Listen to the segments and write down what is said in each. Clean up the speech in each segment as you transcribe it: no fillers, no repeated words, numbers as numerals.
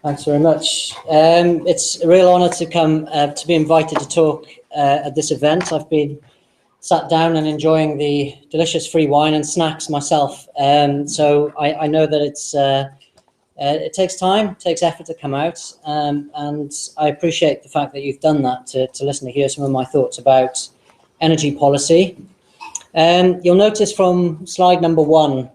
Thanks very much. It's a real honour to come to be invited to talk at this event. I've been sat down and enjoying the delicious free wine and snacks myself. So I know that it takes time, takes effort to come out, and I appreciate the fact that you've done that to listen to hear some of my thoughts about energy policy. You'll notice from slide number 1,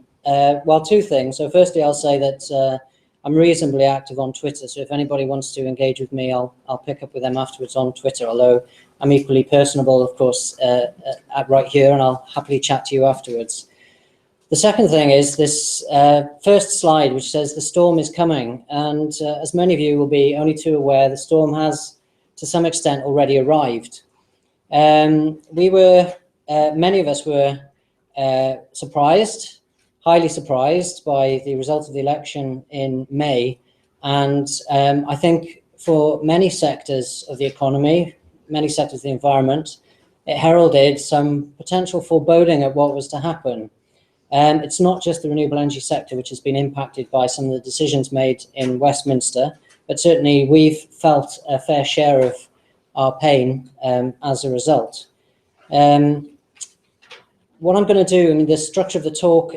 well, two things. So firstly, I'll say that I'm reasonably active on Twitter, so if anybody wants to engage with me, I'll pick up with them afterwards on Twitter, although I'm equally personable, of course, right here, and I'll happily chat to you afterwards. The second thing is this first slide, which says the storm is coming, and as many of you will be only too aware, the storm has, to some extent, already arrived. Many of us were surprised, highly surprised by the result of the election in May. And I think for many sectors of the economy, many sectors of the environment, it heralded some potential foreboding of what was to happen. It's not just the renewable energy sector which has been impacted by some of the decisions made in Westminster, but certainly we've felt a fair share of our pain as a result. What I'm going to do, I mean, the structure of the talk,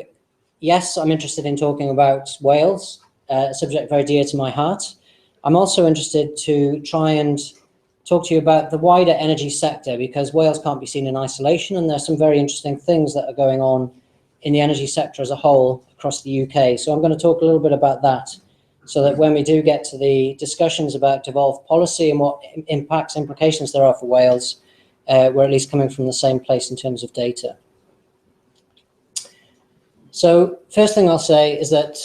yes, I'm interested in talking about Wales, a subject very dear to my heart. I'm also interested to try and talk to you about the wider energy sector, because Wales can't be seen in isolation, and there's some very interesting things that are going on in the energy sector as a whole across the UK. So I'm going to talk a little bit about that, so that when we do get to the discussions about devolved policy and what implications there are for Wales, we're at least coming from the same place in terms of data. So first thing I'll say is that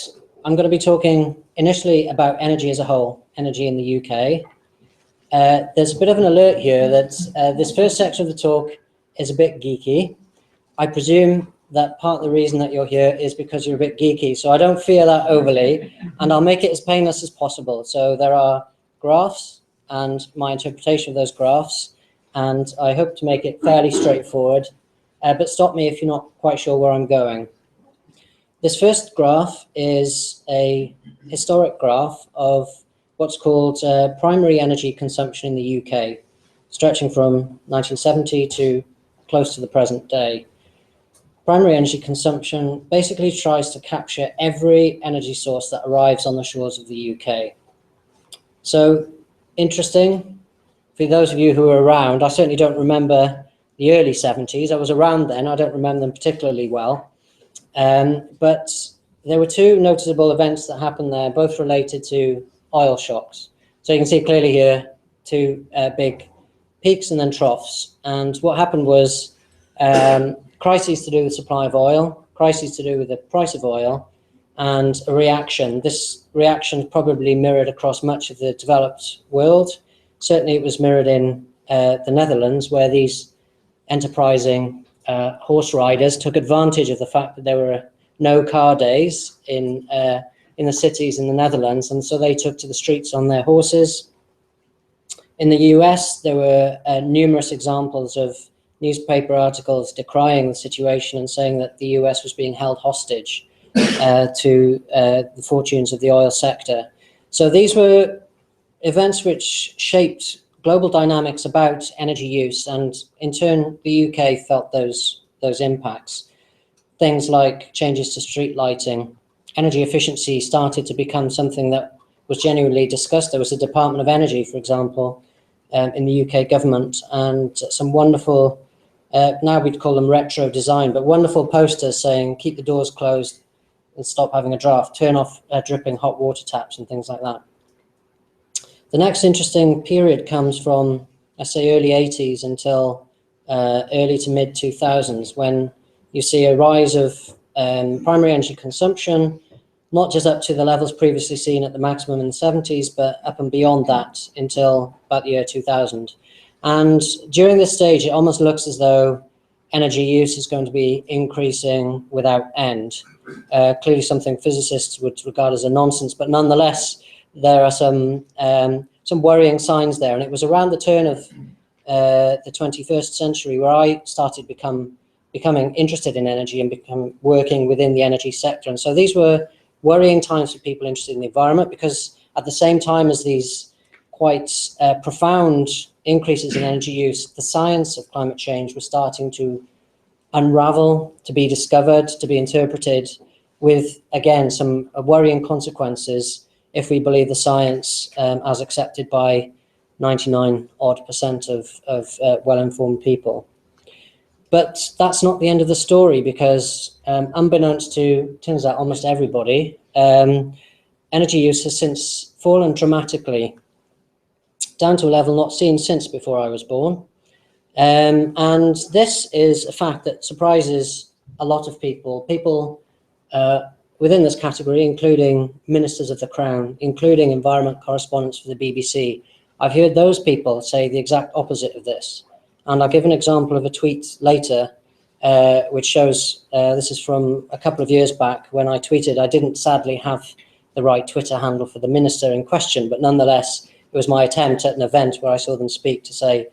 I'm going to be talking initially about energy as a whole, energy in the UK. There's a bit of an alert here that this first section of the talk is a bit geeky. I presume that part of the reason that you're here is because you're a bit geeky, so I don't fear that overly, and I'll make it as painless as possible. So there are graphs and my interpretation of those graphs, and I hope to make it fairly straightforward, but stop me if you're not quite sure where I'm going. This first graph is a historic graph of what's called primary energy consumption in the UK, stretching from 1970 to close to the present day. Primary energy consumption basically tries to capture every energy source that arrives on the shores of the UK. So interesting, for those of you who are around, I certainly don't remember the early 70s. I was around then, I don't remember them particularly well. But there were two noticeable events that happened there, both related to oil shocks. So you can see clearly here two big peaks and then troughs. And what happened was crises to do with supply of oil, crises to do with the price of oil, and a reaction. This reaction probably mirrored across much of the developed world. Certainly it was mirrored in the Netherlands, where these enterprising horse riders took advantage of the fact that there were no car days in the cities in the Netherlands, and so they took to the streets on their horses. In the US, there were numerous examples of newspaper articles decrying the situation and saying that the US was being held hostage to the fortunes of the oil sector. So these were events which shaped global dynamics about energy use, and in turn the UK felt those impacts. Things like changes to street lighting, energy efficiency started to become something that was genuinely discussed. There was a Department of Energy, for example, in the UK government, and some wonderful, now we'd call them retro design, but wonderful posters saying keep the doors closed and stop having a draft, turn off dripping hot water taps and things like that. The next interesting period comes from, I say, early 80s until early to mid 2000s, when you see a rise of primary energy consumption, not just up to the levels previously seen at the maximum in the 70s, but up and beyond that until about the year 2000. And during this stage, it almost looks as though energy use is going to be increasing without end. Clearly something physicists would regard as a nonsense, but nonetheless, there are some worrying signs there. And it was around the turn of the 21st century where I started becoming interested in energy and working within the energy sector. And so these were worrying times for people interested in the environment, because at the same time as these quite profound increases in energy use, the science of climate change was starting to unravel, to be discovered, to be interpreted, with, again, some worrying consequences if we believe the science as accepted by 99% of well-informed people. But that's not the end of the story, because unbeknownst to, turns out, almost everybody, energy use has since fallen dramatically, down to a level not seen since before I was born. And this is a fact that surprises a lot of people. People within this category, including ministers of the Crown, including environment correspondents for the BBC. I've heard those people say the exact opposite of this. And I'll give an example of a tweet later, which shows, this is from a couple of years back when I tweeted. I didn't sadly have the right Twitter handle for the minister in question, but nonetheless, it was my attempt at an event where I saw them speak to say,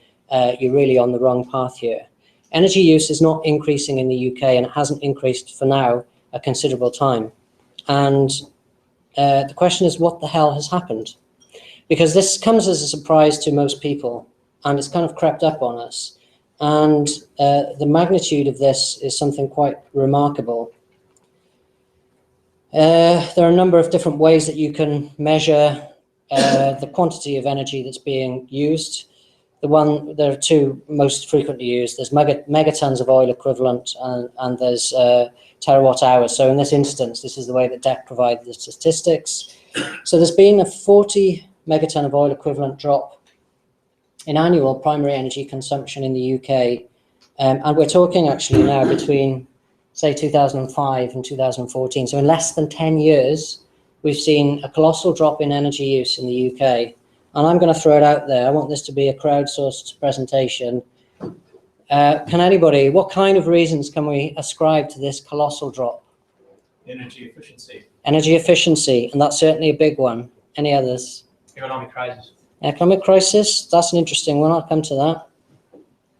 you're really on the wrong path here. Energy use is not increasing in the UK, and it hasn't increased for now a considerable time. And the question is, what the hell has happened? Because this comes as a surprise to most people, and it's kind of crept up on us. And the magnitude of this is something quite remarkable. There are a number of different ways that you can measure the quantity of energy that's being used. There are two most frequently used. There's megatons of oil equivalent, and there's terawatt hours. So in this instance, this is the way that DEC provided the statistics. So there's been a 40 megaton of oil equivalent drop in annual primary energy consumption in the UK. And we're talking actually now between, say, 2005 and 2014. So in less than 10 years, we've seen a colossal drop in energy use in the UK. And I'm going to throw it out there. I want this to be a crowdsourced presentation. Can anybody, what kind of reasons can we ascribe to this colossal drop? Energy efficiency. Energy efficiency, and that's certainly a big one. Any others? Economic crisis. Economic crisis, that's an interesting one. I'll come to that.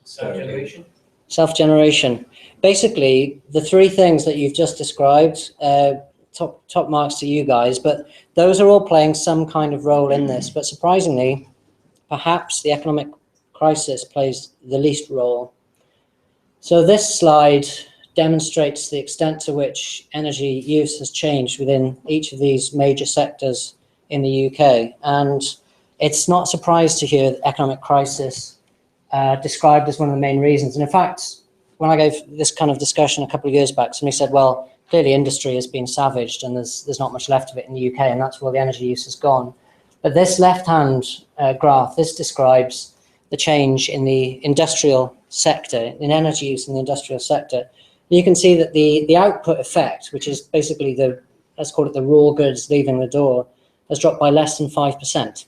Self-generation. Self-generation. Basically, the three things that you've just described, top marks to you guys, but those are all playing some kind of role in this. But surprisingly, perhaps the economic crisis plays the least role. So this slide demonstrates the extent to which energy use has changed within each of these major sectors in the UK. And it's not a surprise to hear the economic crisis described as one of the main reasons. And in fact, when I gave this kind of discussion a couple of years back, somebody said, well, clearly industry has been savaged and there's not much left of it in the UK, and that's where the energy use has gone. But this left-hand graph, this describes the change in the industrial sector, in energy use in the industrial sector. You can see that the output effect, which is basically the, let's call it the raw goods leaving the door, has dropped by less than 5%.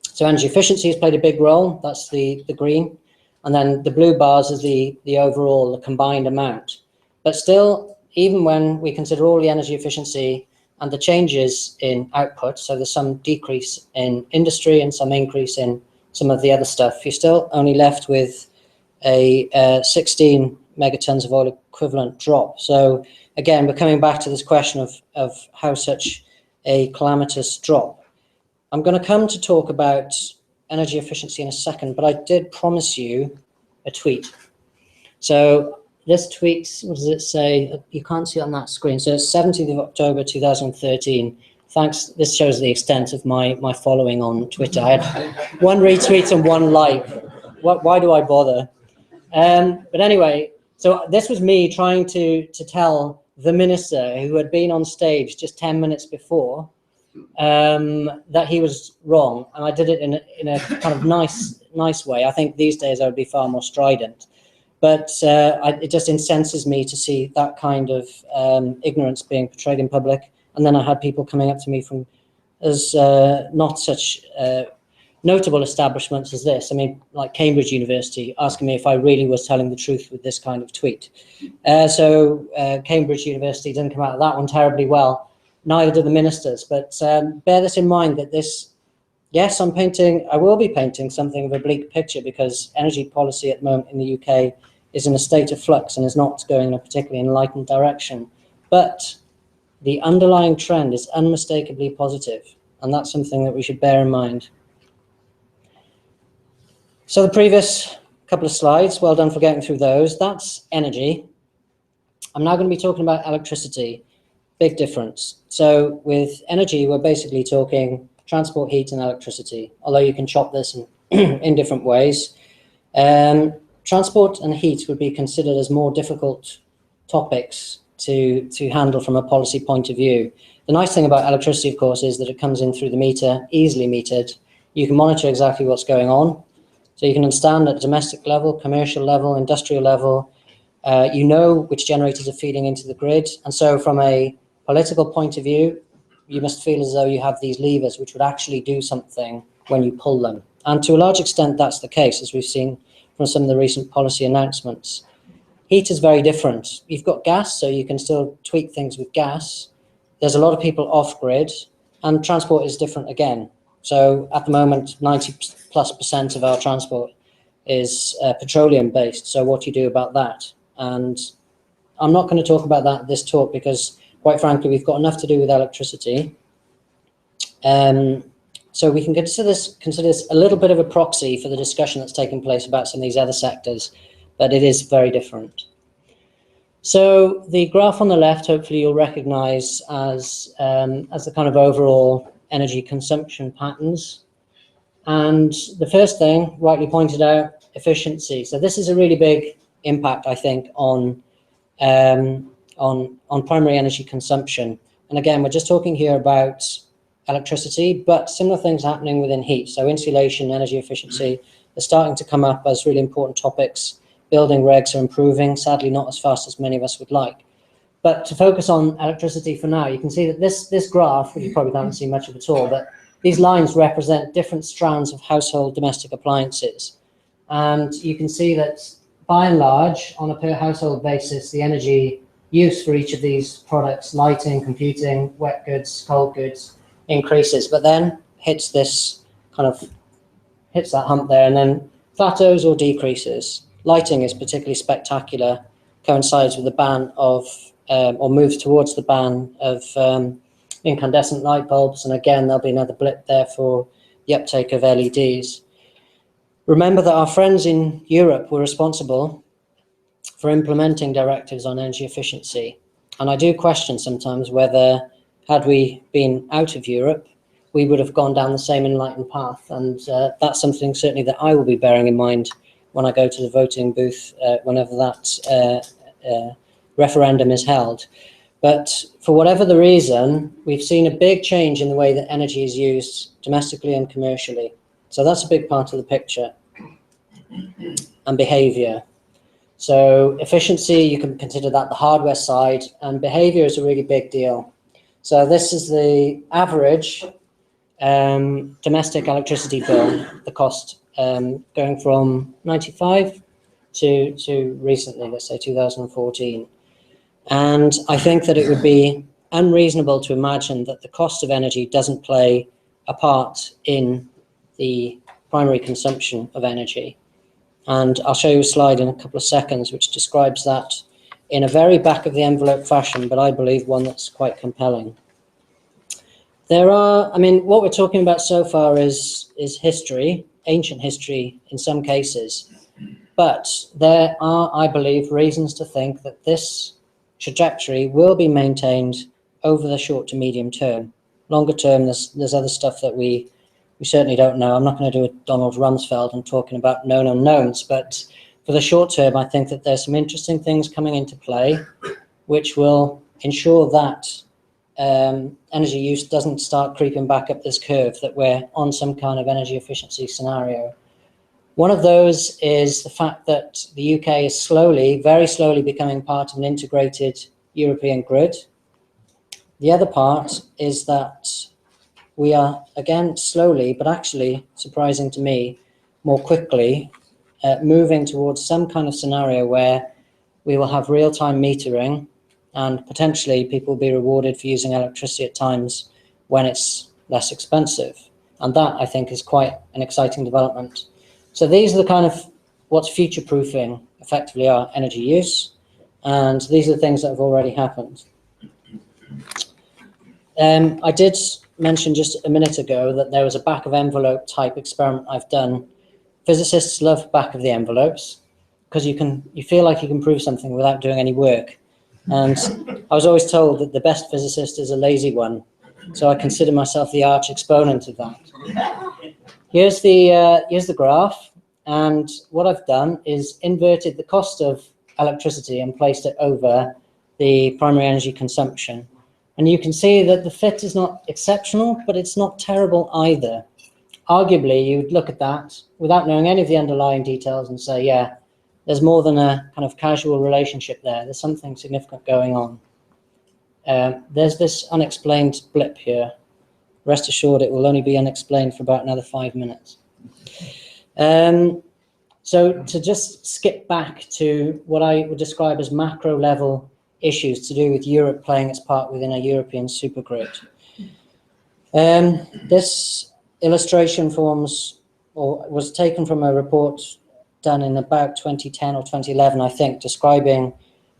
So energy efficiency has played a big role. That's the green. And then the blue bars is the overall, the combined amount. But still, even when we consider all the energy efficiency and the changes in output, so there's some decrease in industry and some increase in some of the other stuff, you're still only left with a 16 megatons of oil equivalent drop. So again, we're coming back to this question of how such a calamitous drop. I'm going to come to talk about energy efficiency in a second, but I did promise you a tweet. So this tweet, what does it say? You can't see it on that screen. So it's 17th of October 2013. Thanks. This shows the extent of my following on Twitter. I had one retweet and one like. Why do I bother? But anyway, so this was me trying to tell the minister, who had been on stage just 10 minutes before, that he was wrong, and I did it in a kind of nice way. I think these days I would be far more strident, but it just incenses me to see that kind of ignorance being portrayed in public. And then I had people coming up to me from as not such notable establishments as this. I mean, like Cambridge University, asking me if I really was telling the truth with this kind of tweet. So Cambridge University didn't come out of that one terribly well. Neither do the ministers, but bear this in mind that this, yes, I will be painting something of a bleak picture, because energy policy at the moment in the UK is in a state of flux and is not going in a particularly enlightened direction. But the underlying trend is unmistakably positive. and that's something that we should bear in mind. So the previous couple of slides, well done for getting through those. That's energy. I'm now going to be talking about electricity. Big difference. So with energy, we're basically talking transport, heat, and electricity, although you can chop this in different ways. Transport and heat would be considered as more difficult topics to handle from a policy point of view. The nice thing about electricity, of course, is that it comes in through the meter, easily metered. You can monitor exactly what's going on. So you can understand at domestic level, commercial level, industrial level, you know which generators are feeding into the grid. And so from a political point of view, you must feel as though you have these levers which would actually do something when you pull them. And to a large extent, that's the case, as we've seen from some of the recent policy announcements. Heat is very different. You've got gas, so you can still tweak things with gas. There's a lot of people off grid, and transport is different again. So at the moment, 90+% of our transport is petroleum based. So what do you do about that? And I'm not going to talk about that in this talk because, quite frankly, we've got enough to do with electricity. So we can consider this a little bit of a proxy for the discussion that's taking place about some of these other sectors, but it is very different. So the graph on the left, hopefully you'll recognize as the kind of overall energy consumption patterns. And the first thing, rightly pointed out, efficiency. So this is a really big impact, I think, on primary energy consumption. And again, we're just talking here about electricity, but similar things happening within heat. So insulation, energy efficiency are starting to come up as really important topics. Building regs are improving, sadly not as fast as many of us would like. But to focus on electricity for now, you can see that this graph, which you probably can't see much of at all, but these lines represent different strands of household domestic appliances. And you can see that by and large, on a per household basis, the energy use for each of these products, lighting, computing, wet goods, cold goods, increases, but then hits that hump there and then plateaus or decreases. Lighting is particularly spectacular, coincides with the ban of, or moves towards the ban of incandescent light bulbs. And again, there'll be another blip there for the uptake of LEDs. Remember that our friends in Europe were responsible for implementing directives on energy efficiency. And I do question sometimes whether, had we been out of Europe, we would have gone down the same enlightened path. And that's something certainly that I will be bearing in mind when I go to the voting booth, whenever that referendum is held. But for whatever the reason, we've seen a big change in the way that energy is used domestically and commercially. So that's a big part of the picture. And behavior. So efficiency, you can consider that the hardware side, and behavior is a really big deal. So this is the average domestic electricity bill, the cost going from 95 to recently, let's say 2014. And I think that it would be unreasonable to imagine that the cost of energy doesn't play a part in the primary consumption of energy. And I'll show you a slide in a couple of seconds which describes that in a very back of the envelope fashion, but I believe one that's quite compelling. There are, I mean, what we're talking about so far is history, ancient history in some cases, but there are, I believe, reasons to think that this trajectory will be maintained over the short to medium term. Longer term, there's other stuff that we certainly don't know. I'm not going to do a Donald Rumsfeld and talking about known unknowns, but for the short term, I think that there's some interesting things coming into play, which will ensure that energy use doesn't start creeping back up this curve, that we're on some kind of energy efficiency scenario. One of those is the fact that the UK is slowly, very slowly becoming part of an integrated European grid. The other part is that we are, again, slowly, but actually, surprising to me, more quickly, moving towards some kind of scenario where we will have real-time metering and potentially people will be rewarded for using electricity at times when it's less expensive. And that, I think, is quite an exciting development. So these are the kind of what's future-proofing effectively our energy use. And these are the things that have already happened. I did mentioned just a minute ago that there was a back of envelope type experiment I've done. Physicists love back of the envelopes because you feel like you can prove something without doing any work. And I was always told that the best physicist is a lazy one. So I consider myself the arch exponent of that. Here's the graph. And what I've done is inverted the cost of electricity and placed it over the primary energy consumption. And you can see that the fit is not exceptional, but it's not terrible either. Arguably, you would look at that without knowing any of the underlying details and say, yeah, there's more than a kind of casual relationship there. There's something significant going on. There's this unexplained blip here. Rest assured, it will only be unexplained for about another 5 minutes. So to just skip back to what I would describe as macro level issues to do with Europe playing its part within a European supergrid. This illustration was taken from a report done in about 2010 or 2011, I think, describing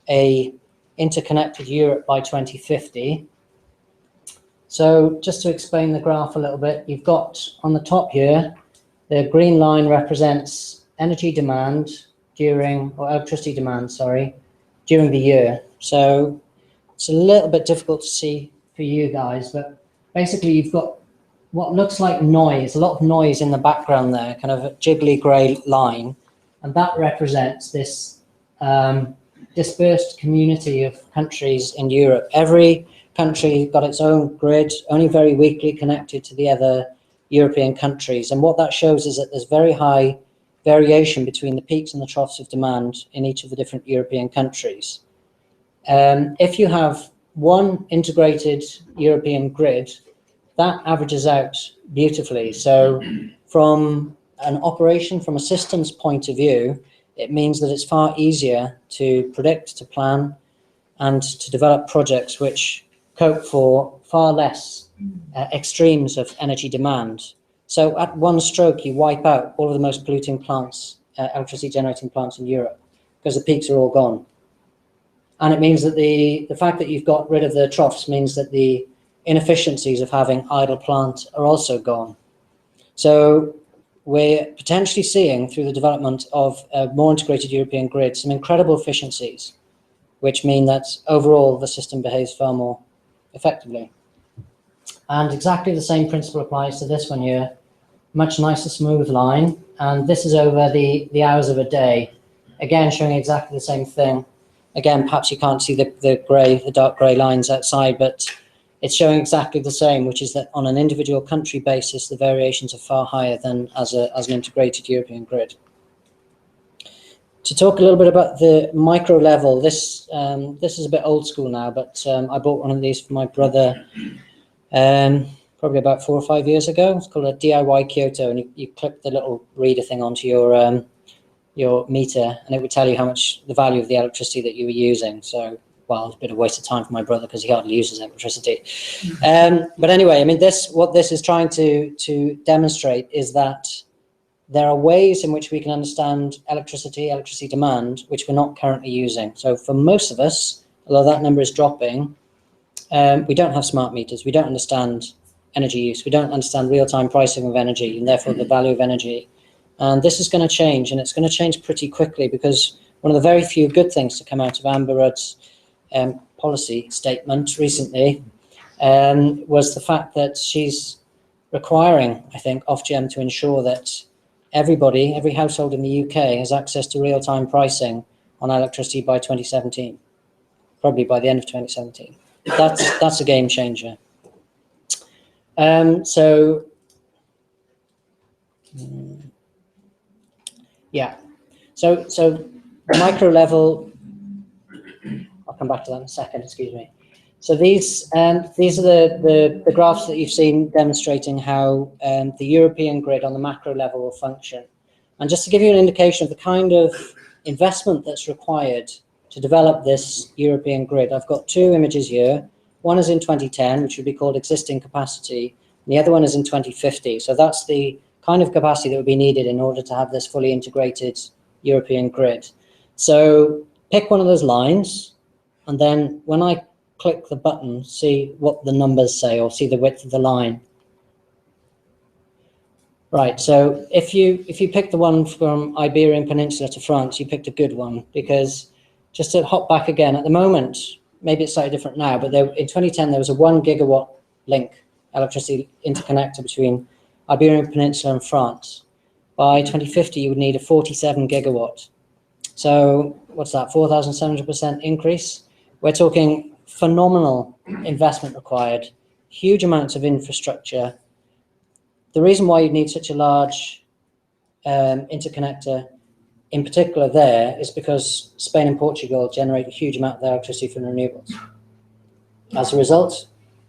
a interconnected Europe by 2050. So just to explain the graph a little bit, you've got on the top here, the green line represents energy demand electricity demand, during the year. So it's a little bit difficult to see for you guys, but basically you've got what looks like noise, a lot of noise in the background there, kind of a jiggly grey line, and that represents this dispersed community of countries in Europe. Every country got its own grid, only very weakly connected to the other European countries, and what that shows is that there's very high variation between the peaks and the troughs of demand in each of the different European countries. If you have one integrated European grid, that averages out beautifully. So from an operation, from a systems point of view, it means that it's far easier to predict, to plan, and to develop projects which cope for far less extremes of energy demand. So at one stroke, you wipe out all of the most polluting plants, electricity generating plants in Europe, because the peaks are all gone. And it means that the fact that you've got rid of the troughs means that the inefficiencies of having idle plants are also gone. So we're potentially seeing, through the development of a more integrated European grid, some incredible efficiencies, which mean that overall the system behaves far more effectively. And exactly the same principle applies to this one here. Much nicer smooth line, and this is over the hours of a day, again showing exactly the same thing. Again, perhaps you can't see the dark grey lines outside, but it's showing exactly the same, which is that on an individual country basis, the variations are far higher than as an integrated European grid. To talk a little bit about the micro level, this is a bit old school now, but I bought one of these for my brother probably about 4 or 5 years ago. It's called a DIY Kyoto, and you clip the little reader thing onto your meter, and it would tell you how much the value of the electricity that you were using. So, well, it's a bit of a waste of time for my brother because he hardly uses electricity. But anyway, I mean, what this is trying to demonstrate is that there are ways in which we can understand electricity demand, which we're not currently using. So for most of us, although that number is dropping, we don't have smart meters. We don't understand energy use. We don't understand real-time pricing of energy and therefore the value of energy. And this is going to change, and it's going to change pretty quickly, because one of the very few good things to come out of Amber Rudd's policy statement recently was the fact that she's requiring, I think, Ofgem to ensure that every household in the UK has access to real-time pricing on electricity by 2017, probably by the end of 2017. That's a game changer. So micro level, I'll come back to that in a second, excuse me. So these are the graphs that you've seen demonstrating how the European grid on the macro level will function. And just to give you an indication of the kind of investment that's required to develop this European grid, I've got two images here. One is in 2010, which would be called existing capacity, and the other one is in 2050. So that's the kind of capacity that would be needed in order to have this fully integrated European grid. So pick one of those lines, and then when I click the button, see what the numbers say, or see the width of the line. Right, so if you pick the one from Iberian Peninsula to France, you picked a good one, because just to hop back again, at the moment, maybe it's slightly different now, but in 2010 there was a 1 gigawatt link electricity interconnector between Iberian Peninsula and France. By 2050, you would need a 47 gigawatt. So what's that, 4,700% increase? We're talking phenomenal investment required, huge amounts of infrastructure. The reason why you need such a large interconnector in particular there is because Spain and Portugal generate a huge amount of their electricity from renewables. As a result,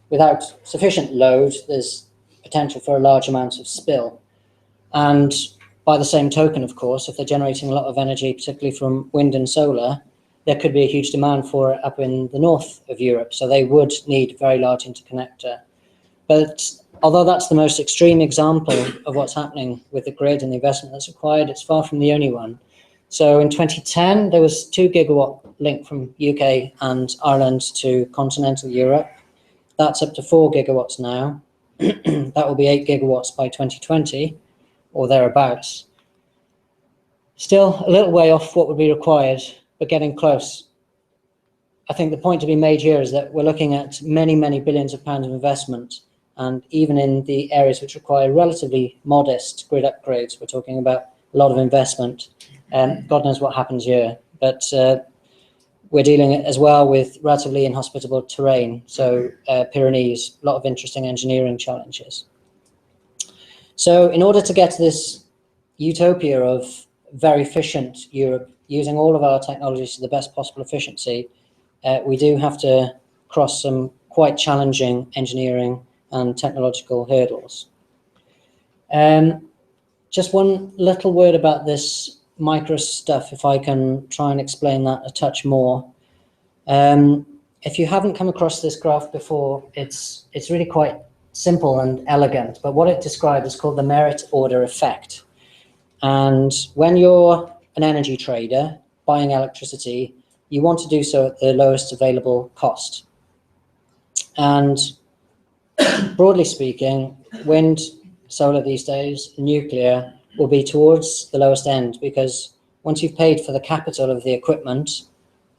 without sufficient load, there's potential for a large amount of spill. And by the same token, of course, if they're generating a lot of energy, particularly from wind and solar, there could be a huge demand for it up in the north of Europe. So they would need a very large interconnector. But although that's the most extreme example of what's happening with the grid and the investment that's required, it's far from the only one. So in 2010, there was 2 gigawatt link from UK and Ireland to continental Europe. That's up to 4 gigawatts now. That will be 8 gigawatts by 2020 or thereabouts. Still a little way off what would be required, but getting close. I think the point to be made here is that we're looking at many, many billions of pounds of investment, and even in the areas which require relatively modest grid upgrades, we're talking about a lot of investment. God knows what happens here, but we're dealing as well with relatively inhospitable terrain, so Pyrenees, a lot of interesting engineering challenges. So in order to get to this utopia of very efficient Europe, using all of our technologies to the best possible efficiency, we do have to cross some quite challenging engineering and technological hurdles. Just one little word about this micro stuff, if I can try and explain that a touch more. If you haven't come across this graph before, it's really quite simple and elegant, but what it describes is called the merit order effect. And when you're an energy trader buying electricity, you want to do so at the lowest available cost. And broadly speaking, wind, solar these days, nuclear will be towards the lowest end, because once you've paid for the capital of the equipment,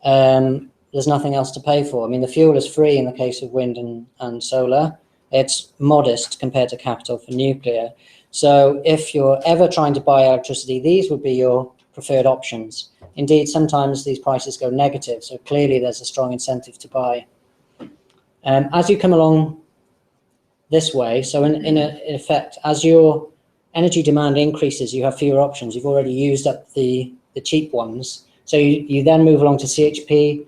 there's nothing else to pay for. I mean, the fuel is free in the case of wind and solar. It's modest compared to capital for nuclear. So if you're ever trying to buy electricity, these would be your preferred options. Indeed, sometimes these prices go negative, so clearly there's a strong incentive to buy. As you come along this way, so in effect, as your energy demand increases, you have fewer options. You've already used up the cheap ones. So you then move along to CHP,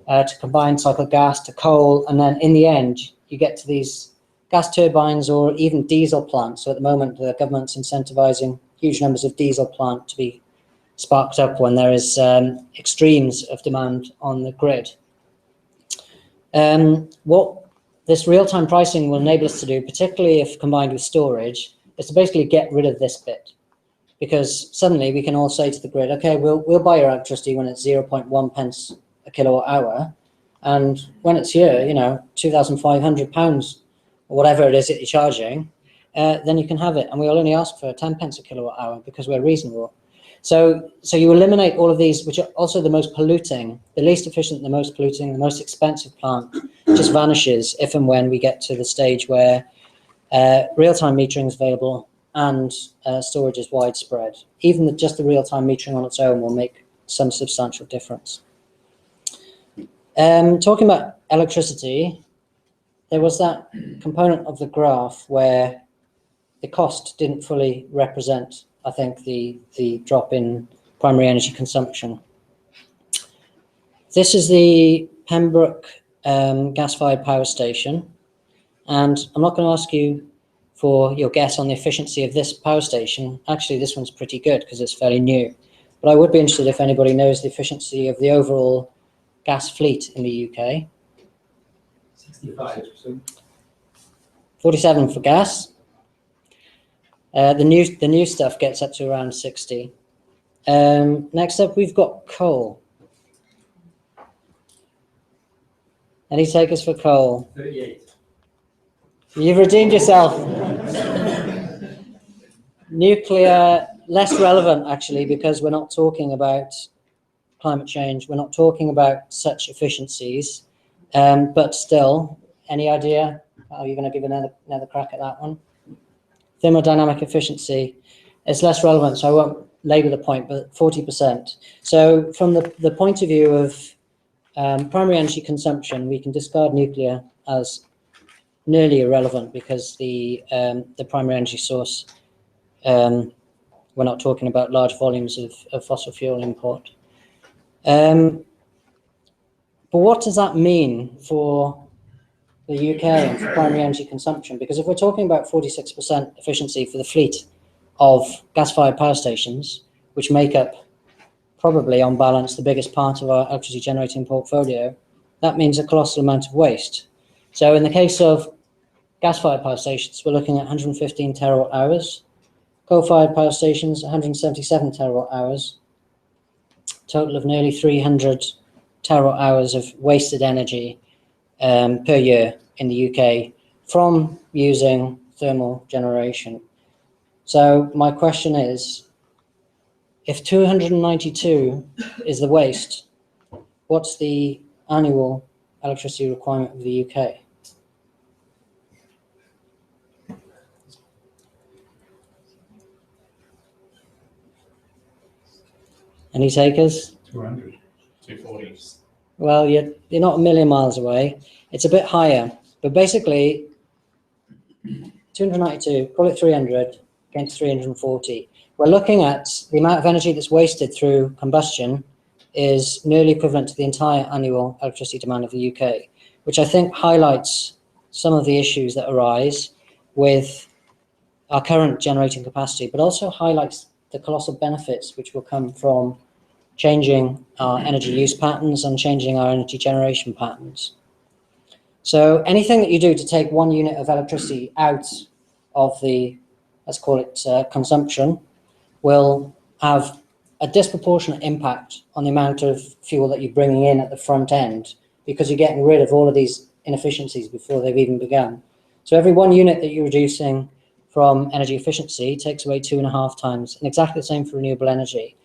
to combined cycle gas, to coal, and then in the end, you get to these gas turbines or even diesel plants. So at the moment, the government's incentivizing huge numbers of diesel plant to be sparked up when there is extremes of demand on the grid. What this real-time pricing will enable us to do, particularly if combined with storage, is to basically get rid of this bit. Because suddenly we can all say to the grid, okay, we'll buy your electricity when it's 0.1 pence a kilowatt hour. And when it's here, you know, £2,500 or whatever it is that you're charging, then you can have it. And we'll only ask for 10 pence a kilowatt hour because we're reasonable. So you eliminate all of these, which are also the most polluting, the least efficient, the most polluting, the most expensive plant, just vanishes if and when we get to the stage where real-time metering is available and storage is widespread. Even just the real-time metering on its own will make some substantial difference. Talking about electricity, there was that component of the graph where the cost didn't fully represent, I think, the drop in primary energy consumption. This is the Pembroke gas-fired power station, and I'm not going to ask you for your guess on the efficiency of this power station. Actually, this one's pretty good because it's fairly new, but I would be interested if anybody knows the efficiency of the overall gas fleet in the UK. 65%. 47 for gas. The new stuff gets up to around 60. Next up, we've got coal. Any takers for coal? 38. You've redeemed yourself. Nuclear, less relevant actually, because we're not talking about climate change. We're not talking about such efficiencies, but still, any idea? Are you going to give another crack at that one? Thermodynamic efficiency. It's less relevant, so I won't labour the point, but 40%. So from the point of view of primary energy consumption, we can discard nuclear as nearly irrelevant because the primary energy source, we're not talking about large volumes of fossil fuel import. But what does that mean for the UK and for primary energy consumption? Because if we're talking about 46% efficiency for the fleet of gas-fired power stations, which make up probably on balance the biggest part of our electricity generating portfolio, that means a colossal amount of waste. So in the case of gas-fired power stations, we're looking at 115 terawatt hours, coal-fired power stations, 177 terawatt hours, total of nearly 300 terawatt hours of wasted energy per year in the UK from using thermal generation. So my question is, if 292 is the waste, what's the annual electricity requirement of the UK? Any takers? 200. 240. Well, you're not a million miles away. It's a bit higher, but basically 292, call it 300 against 340. We're looking at the amount of energy that's wasted through combustion is nearly equivalent to the entire annual electricity demand of the UK, which I think highlights some of the issues that arise with our current generating capacity, but also highlights the colossal benefits which will come from changing our energy use patterns and changing our energy generation patterns. So anything that you do to take 1 unit of electricity out of the, let's call it consumption, will have a disproportionate impact on the amount of fuel that you're bringing in at the front end, because you're getting rid of all of these inefficiencies before they've even begun. So every 1 unit that you're reducing from energy efficiency takes away 2.5 times, and exactly the same for renewable energy.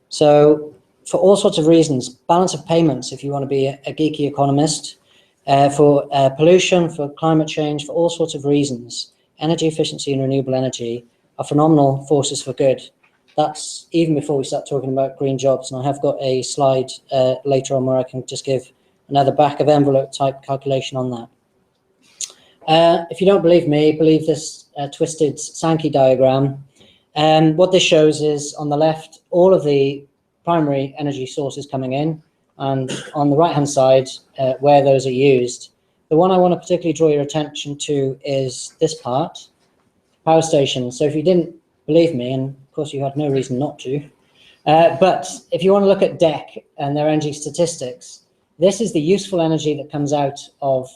So for all sorts of reasons, balance of payments, if you want to be a geeky economist, for pollution, for climate change, for all sorts of reasons, energy efficiency and renewable energy are phenomenal forces for good. That's even before we start talking about green jobs. And I have got a slide later on where I can just give another back of envelope type calculation on that. If you don't believe me, believe this twisted Sankey diagram. What this shows is on the left, all of the primary energy sources coming in, and on the right hand side, where those are used. The one I want to particularly draw your attention to is this part, power stations. So if you didn't believe me, and of course you had no reason not to, but if you want to look at DEC and their energy statistics, this is the useful energy that comes out of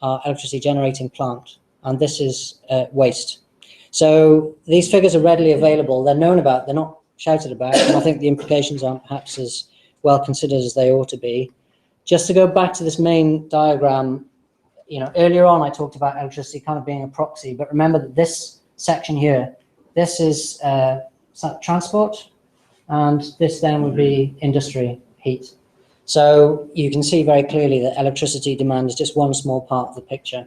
our electricity generating plant, and this is waste. So these figures are readily available. They're known about, they're not shouted about, and I think the implications aren't perhaps as well considered as they ought to be. Just to go back to this main diagram, earlier on I talked about electricity kind of being a proxy, but remember that this section here, this is transport, and this then would be industry heat. So you can see very clearly that electricity demand is just one small part of the picture.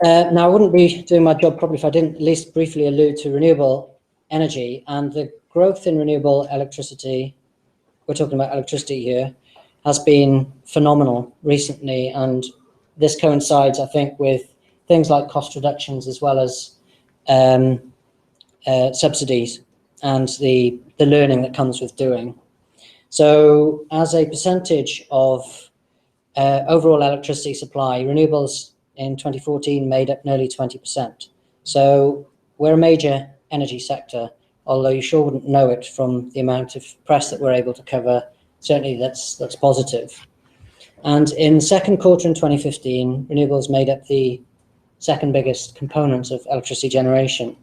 Now, I wouldn't be doing my job probably if I didn't at least briefly allude to renewable energy and the growth in renewable electricity. We're talking about electricity here, has been phenomenal recently, and this coincides, I think, with things like cost reductions as well as subsidies and the learning that comes with doing. So as a percentage of overall electricity supply, renewables in 2014 made up nearly 20%. So we're a major energy sector, although you sure wouldn't know it from the amount of press that we're able to cover. Certainly that's positive. And in the second quarter in 2015, renewables made up the second biggest component of electricity generation.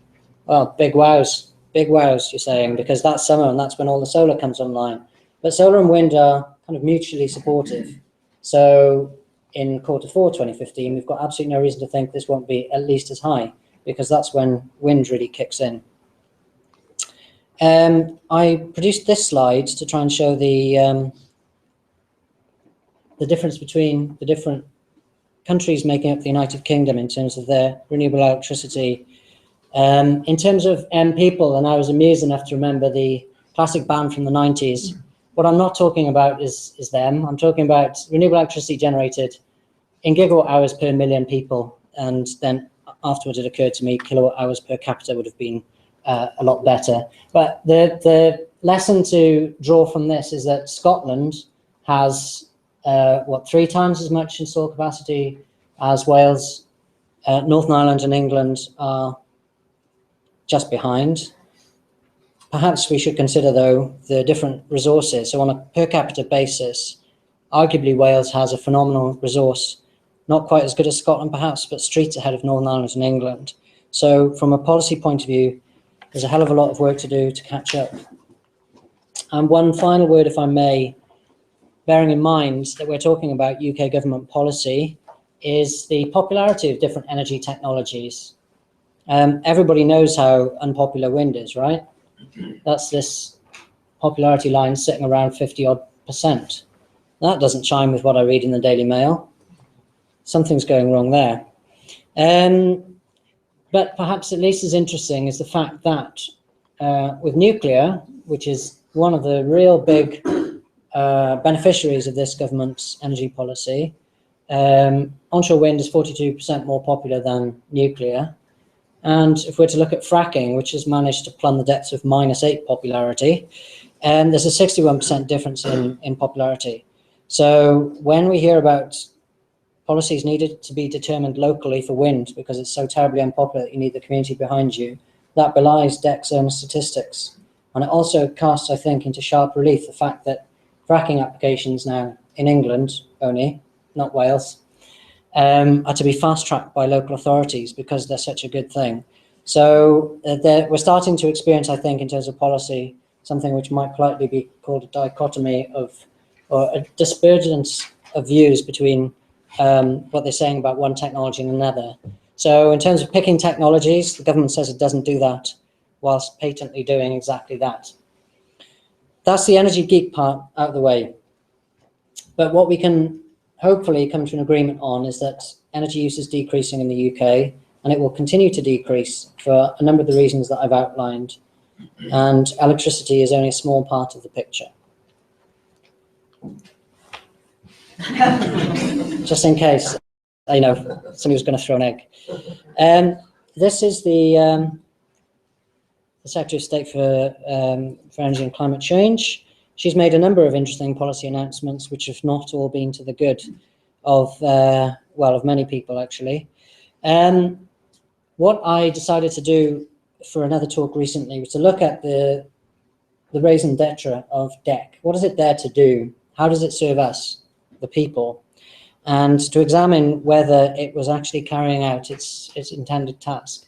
Well, big wows, you're saying, because that's summer and that's when all the solar comes online. But solar and wind are kind kind of mutually supportive. So in Q4 2015, we've got absolutely no reason to think this won't be at least as high, because that's when wind really kicks in. I produced this slide to try and show the difference between the different countries making up the United Kingdom in terms of their renewable electricity. In terms of people, and I was amused enough to remember the classic band from the 90s. What I'm not talking about is them. I'm talking about renewable electricity generated in gigawatt hours per million people. And then afterwards it occurred to me kilowatt hours per capita would have been a lot better. But the lesson to draw from this is that Scotland has 3 times as much installed capacity as Wales. Northern Ireland and England are just behind. Perhaps we should consider, though, the different resources. So on a per capita basis, arguably Wales has a phenomenal resource, not quite as good as Scotland perhaps, but streets ahead of Northern Ireland and England. So from a policy point of view, there's a hell of a lot of work to do to catch up. And one final word, if I may, bearing in mind that we're talking about UK government policy, is the popularity of different energy technologies. Everybody knows how unpopular wind is, right? That's this popularity line sitting around 50-odd%. That doesn't chime with what I read in the Daily Mail. Something's going wrong there. But perhaps at least as interesting is the fact that with nuclear, which is one of the real big beneficiaries of this government's energy policy, onshore wind is 42% more popular than nuclear. And if we're to look at fracking, which has managed to plumb the depths of -8 popularity, there's a 61% difference in popularity. So when we hear about policies needed to be determined locally for wind because it's so terribly unpopular that you need the community behind you, that belies DEC's own statistics. And it also casts, I think, into sharp relief the fact that fracking applications now in England only, not Wales, are to be fast-tracked by local authorities because they're such a good thing. So we're starting to experience, I think, in terms of policy, something which might politely be called a dichotomy of, or a dispergence of views between what they're saying about one technology and another. So in terms of picking technologies, the government says it doesn't do that, whilst patently doing exactly that. That's the energy geek part out of the way. But what we can hopefully come to an agreement on is that energy use is decreasing in the UK, and it will continue to decrease for a number of the reasons that I've outlined. And electricity is only a small part of the picture. Just in case, somebody was going to throw an egg. This is the Secretary of State for Energy and Climate Change. She's made a number of interesting policy announcements, which have not all been to the good of many people, actually. What I decided to do for another talk recently was to look at the raison d'etre of DEC. What is it there to do? How does it serve us, the people? And to examine whether it was actually carrying out its intended task.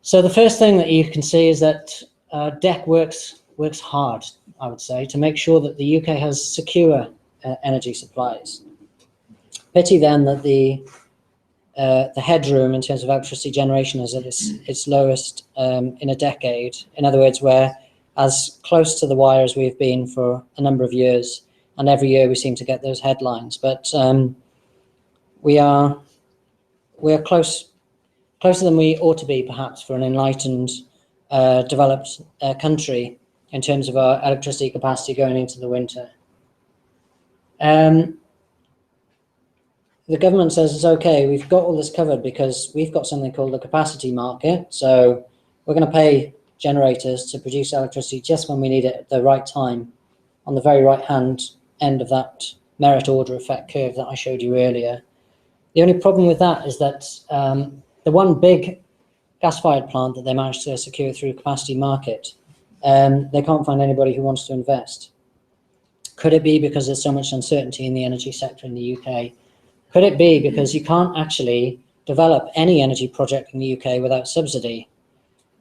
So the first thing that you can see is that DEC works hard, I would say, to make sure that the UK has secure energy supplies. Pity then that the headroom in terms of electricity generation is at its lowest in a decade. In other words, we're as close to the wire as we've been for a number of years, and every year we seem to get those headlines. But we're closer than we ought to be, perhaps, for an enlightened, developed country in terms of our electricity capacity going into the winter. The government says it's okay, we've got all this covered because we've got something called the capacity market. So we're going to pay generators to produce electricity just when we need it at the right time, on the very right-hand end of that merit order effect curve that I showed you earlier. The only problem with that is that the one big gas-fired plant that they managed to secure through capacity market, they can't find anybody who wants to invest. Could it be because there's so much uncertainty in the energy sector in the UK? Could it be because you can't actually develop any energy project in the UK without subsidy?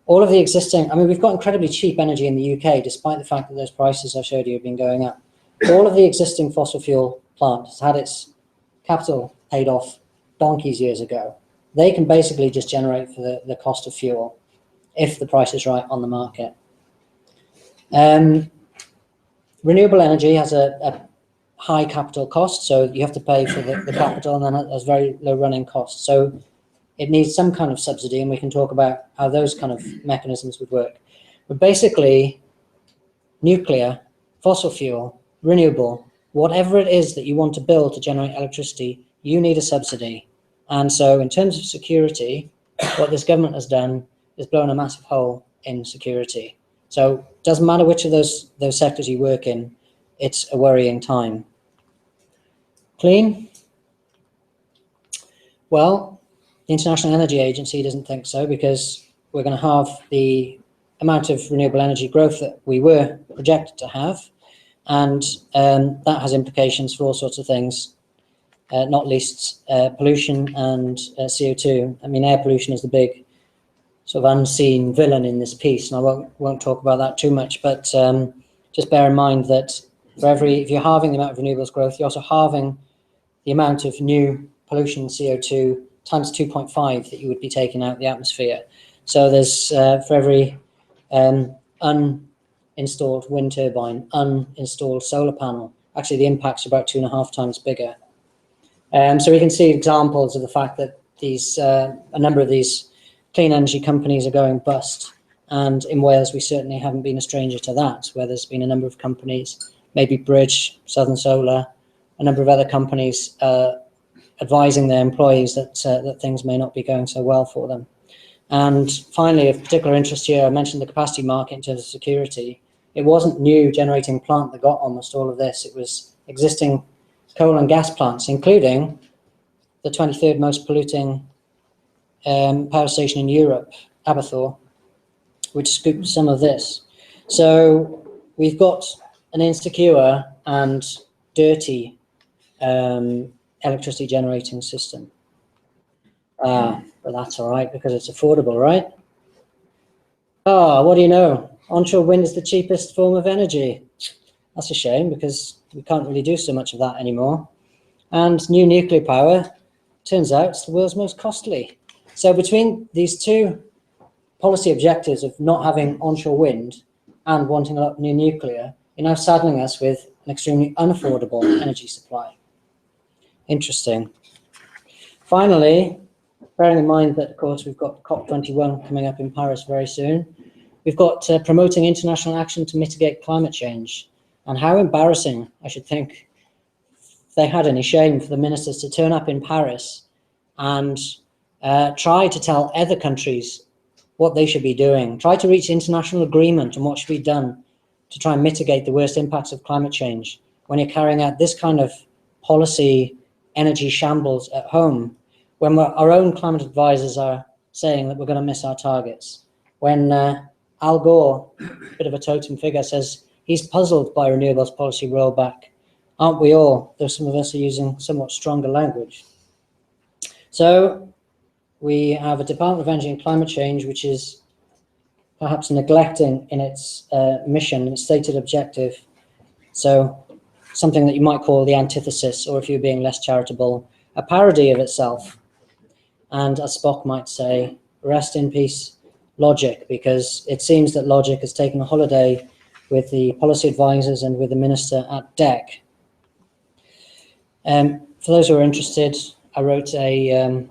All of the existing, we've got incredibly cheap energy in the UK, despite the fact that those prices I showed you have been going up. all of the existing fossil fuel plant has had its capital paid off donkey's years ago. They can basically just generate for the cost of fuel if the price is right on the market. Renewable energy has a high capital cost, so you have to pay for the capital, and then it has very low running costs. So it needs some kind of subsidy, and we can talk about how those kind of mechanisms would work. But basically, nuclear, fossil fuel, renewable, whatever it is that you want to build to generate electricity, you need a subsidy. And so in terms of security, what this government has done is blown a massive hole in security. So it doesn't matter which of those sectors you work in, it's a worrying time. Clean? Well, the International Energy Agency doesn't think so, because we're going to have the amount of renewable energy growth that we were projected to have, and that has implications for all sorts of things, not least pollution and CO2. I mean, air pollution is the big sort of unseen villain in this piece, and I won't talk about that too much, but just bear in mind that if you're halving the amount of renewables growth, you're also halving the amount of new pollution CO2 times 2.5 that you would be taking out of the atmosphere. So there's for every uninstalled wind turbine, uninstalled solar panel, actually the impacts are about 2.5 times bigger. So we can see examples of the fact that a number of these clean energy companies are going bust. And in Wales, we certainly haven't been a stranger to that, where there's been a number of companies, maybe Bridge, Southern Solar, a number of other companies advising their employees that things may not be going so well for them. And finally, of particular interest here, I mentioned the capacity market in terms of security. It wasn't new generating plant that got almost all of this. It was existing coal and gas plants, including the 23rd most polluting power station in Europe, Aberthaw, which scooped some of this. So we've got an insecure and dirty electricity generating system. But that's all right, because it's affordable, right? What do you know? Onshore wind is the cheapest form of energy. That's a shame, because we can't really do so much of that anymore. And new nuclear power, turns out, it's the world's most costly. So between these two policy objectives of not having onshore wind and wanting a lot of new nuclear, you're now saddling us with an extremely unaffordable energy supply. Interesting. Finally, bearing in mind that, of course, we've got COP21 coming up in Paris very soon, we've got promoting international action to mitigate climate change. And how embarrassing, I should think, if they had any shame for the ministers to turn up in Paris and try to tell other countries what they should be doing, try to reach international agreement on what should be done to try and mitigate the worst impacts of climate change, when you're carrying out this kind of policy energy shambles at home, when our own climate advisors are saying that we're going to miss our targets, when Al Gore, a bit of a totem figure, says he's puzzled by renewables policy rollback. Aren't we all? Though some of us are using somewhat stronger language. So we have a Department of Energy and Climate Change, which is perhaps neglecting in its mission, its stated objective. So something that you might call the antithesis, or if you're being less charitable, a parody of itself. And as Spock might say, rest in peace, logic, because it seems that logic has taken a holiday with the policy advisors and with the minister at DEC. For those who are interested, I wrote a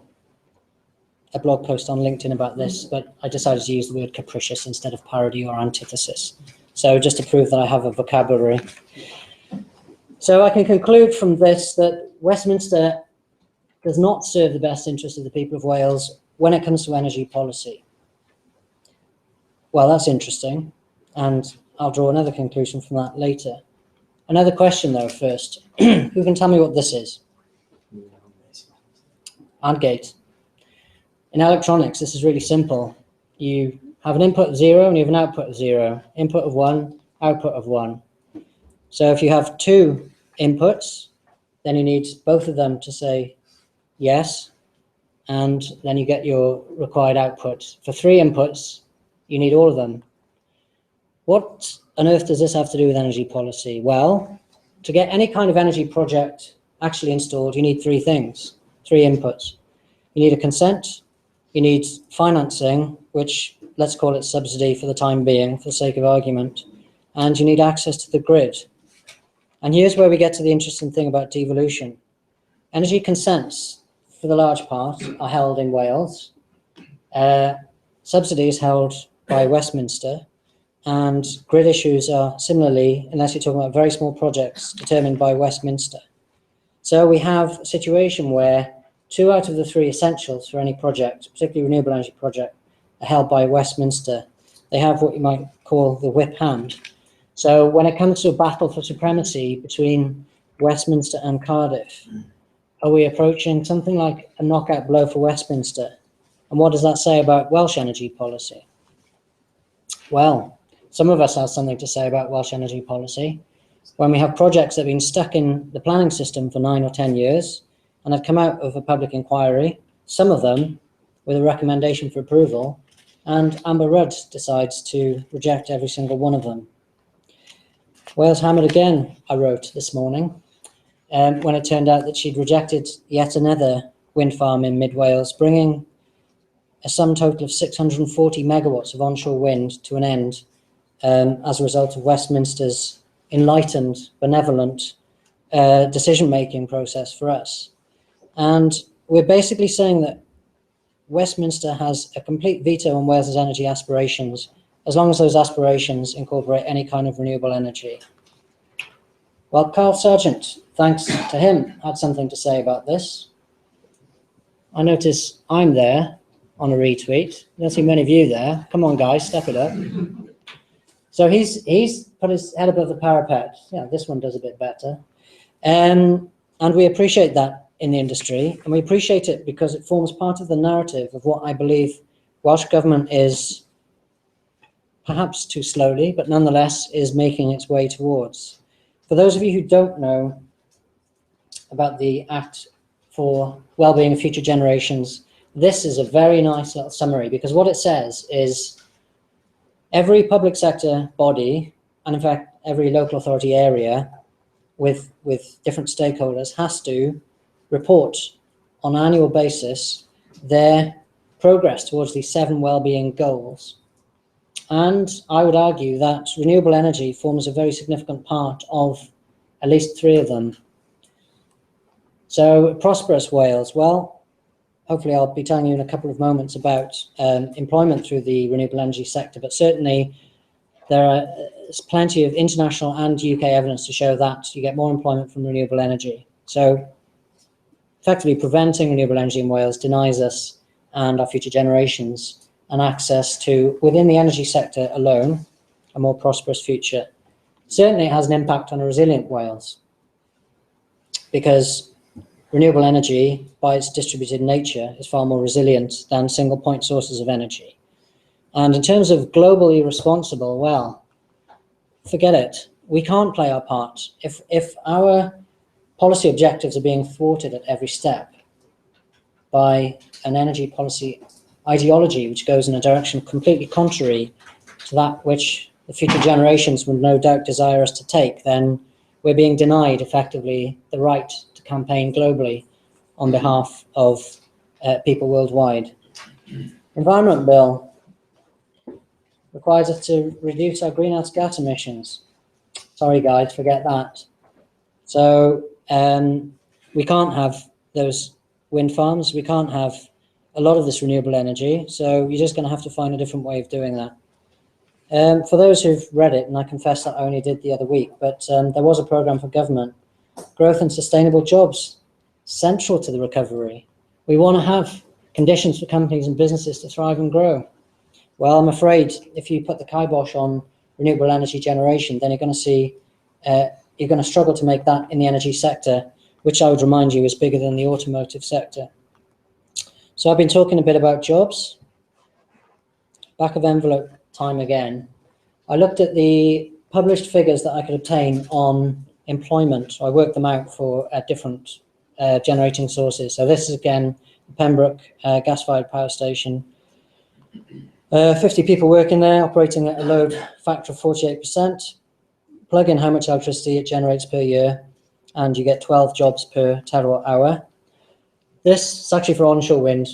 blog post on LinkedIn about this, but I decided to use the word capricious instead of parody or antithesis. So just to prove that I have a vocabulary. So I can conclude from this that Westminster does not serve the best interest of the people of Wales when it comes to energy policy. Well, that's interesting, and I'll draw another conclusion from that later. Another question, though, first. Who can tell me what this is? And gate. In electronics, this is really simple. You have an input of 0 and you have an output of 0. Input of 1, output of 1. So if you have 2 inputs, then you need both of them to say yes, and then you get your required output. For 3 inputs, you need all of them. What on earth does this have to do with energy policy? Well, to get any kind of energy project actually installed, you need three things, three inputs. You need a consent, you need financing, which let's call it subsidy for the time being, for the sake of argument, and you need access to the grid. And here's where we get to the interesting thing about devolution. Energy consents, for the large part, are held in Wales. Subsidy is held by Westminster, and grid issues are similarly, unless you're talking about very small projects, determined by Westminster. So we have a situation where 2 out of the 3 essentials for any project, particularly renewable energy project, are held by Westminster. They have what you might call the whip hand. So when it comes to a battle for supremacy between Westminster and Cardiff, are we approaching something like a knockout blow for Westminster? And what does that say about Welsh energy policy? Well, some of us have something to say about Welsh energy policy. When we have projects that have been stuck in the planning system for 9 or 10 years and have come out of a public inquiry, some of them with a recommendation for approval, and Amber Rudd decides to reject every single one of them. Wales hammered again, I wrote this morning, when it turned out that she'd rejected yet another wind farm in mid-Wales, bringing a sum total of 640 megawatts of onshore wind to an end as a result of Westminster's enlightened, benevolent decision-making process for us. And we're basically saying that Westminster has a complete veto on Wales's energy aspirations, as long as those aspirations incorporate any kind of renewable energy. Well, Carl Sargent, thanks to him, had something to say about this. I notice I'm there on a retweet. I don't see many of you there. Come on, guys, step it up. So he's put his head above the parapet. Yeah, this one does a bit better. And we appreciate that in the industry, and we appreciate it because it forms part of the narrative of what I believe Welsh Government is, perhaps too slowly, but nonetheless is making its way towards. For those of you who don't know about the Act for Wellbeing of Future Generations, this is a very nice little summary, because what it says is every public sector body, and in fact every local authority area with different stakeholders, has to report on an annual basis their progress towards these 7 wellbeing goals. And I would argue that renewable energy forms a very significant part of at least 3 of them. So prosperous Wales, well, hopefully I'll be telling you in a couple of moments about employment through the renewable energy sector, but certainly there's plenty of international and UK evidence to show that you get more employment from renewable energy. So effectively preventing renewable energy in Wales denies us and our future generations an access to, within the energy sector alone, a more prosperous future. Certainly it has an impact on a resilient Wales, because renewable energy, by its distributed nature, is far more resilient than single point sources of energy. And in terms of globally responsible, well, forget it. We can't play our part. If our policy objectives are being thwarted at every step by an energy policy ideology which goes in a direction completely contrary to that which the future generations would no doubt desire us to take, then we're being denied effectively the right to campaign globally on behalf of people worldwide. Environment Bill requires us to reduce our greenhouse gas emissions. Sorry guys, forget that. So we can't have those wind farms, we can't have a lot of this renewable energy, so you're just going to have to find a different way of doing that. For those who've read it, and I confess that I only did the other week, but there was a programme for government, growth and sustainable jobs, central to the recovery. We want to have conditions for companies and businesses to thrive and grow. Well, I'm afraid if you put the kibosh on renewable energy generation, then you're going to see, you're going to struggle to make that in the energy sector, which I would remind you is bigger than the automotive sector. So I've been talking a bit about jobs. Back of envelope time again. I looked at the published figures that I could obtain on employment. I worked them out for different generating sources. So this is again Pembroke gas-fired power station. 50 people working there, operating at a load factor of 48%. plug in how much electricity it generates per year, and you get 12 jobs per terawatt hour. This is actually for onshore wind,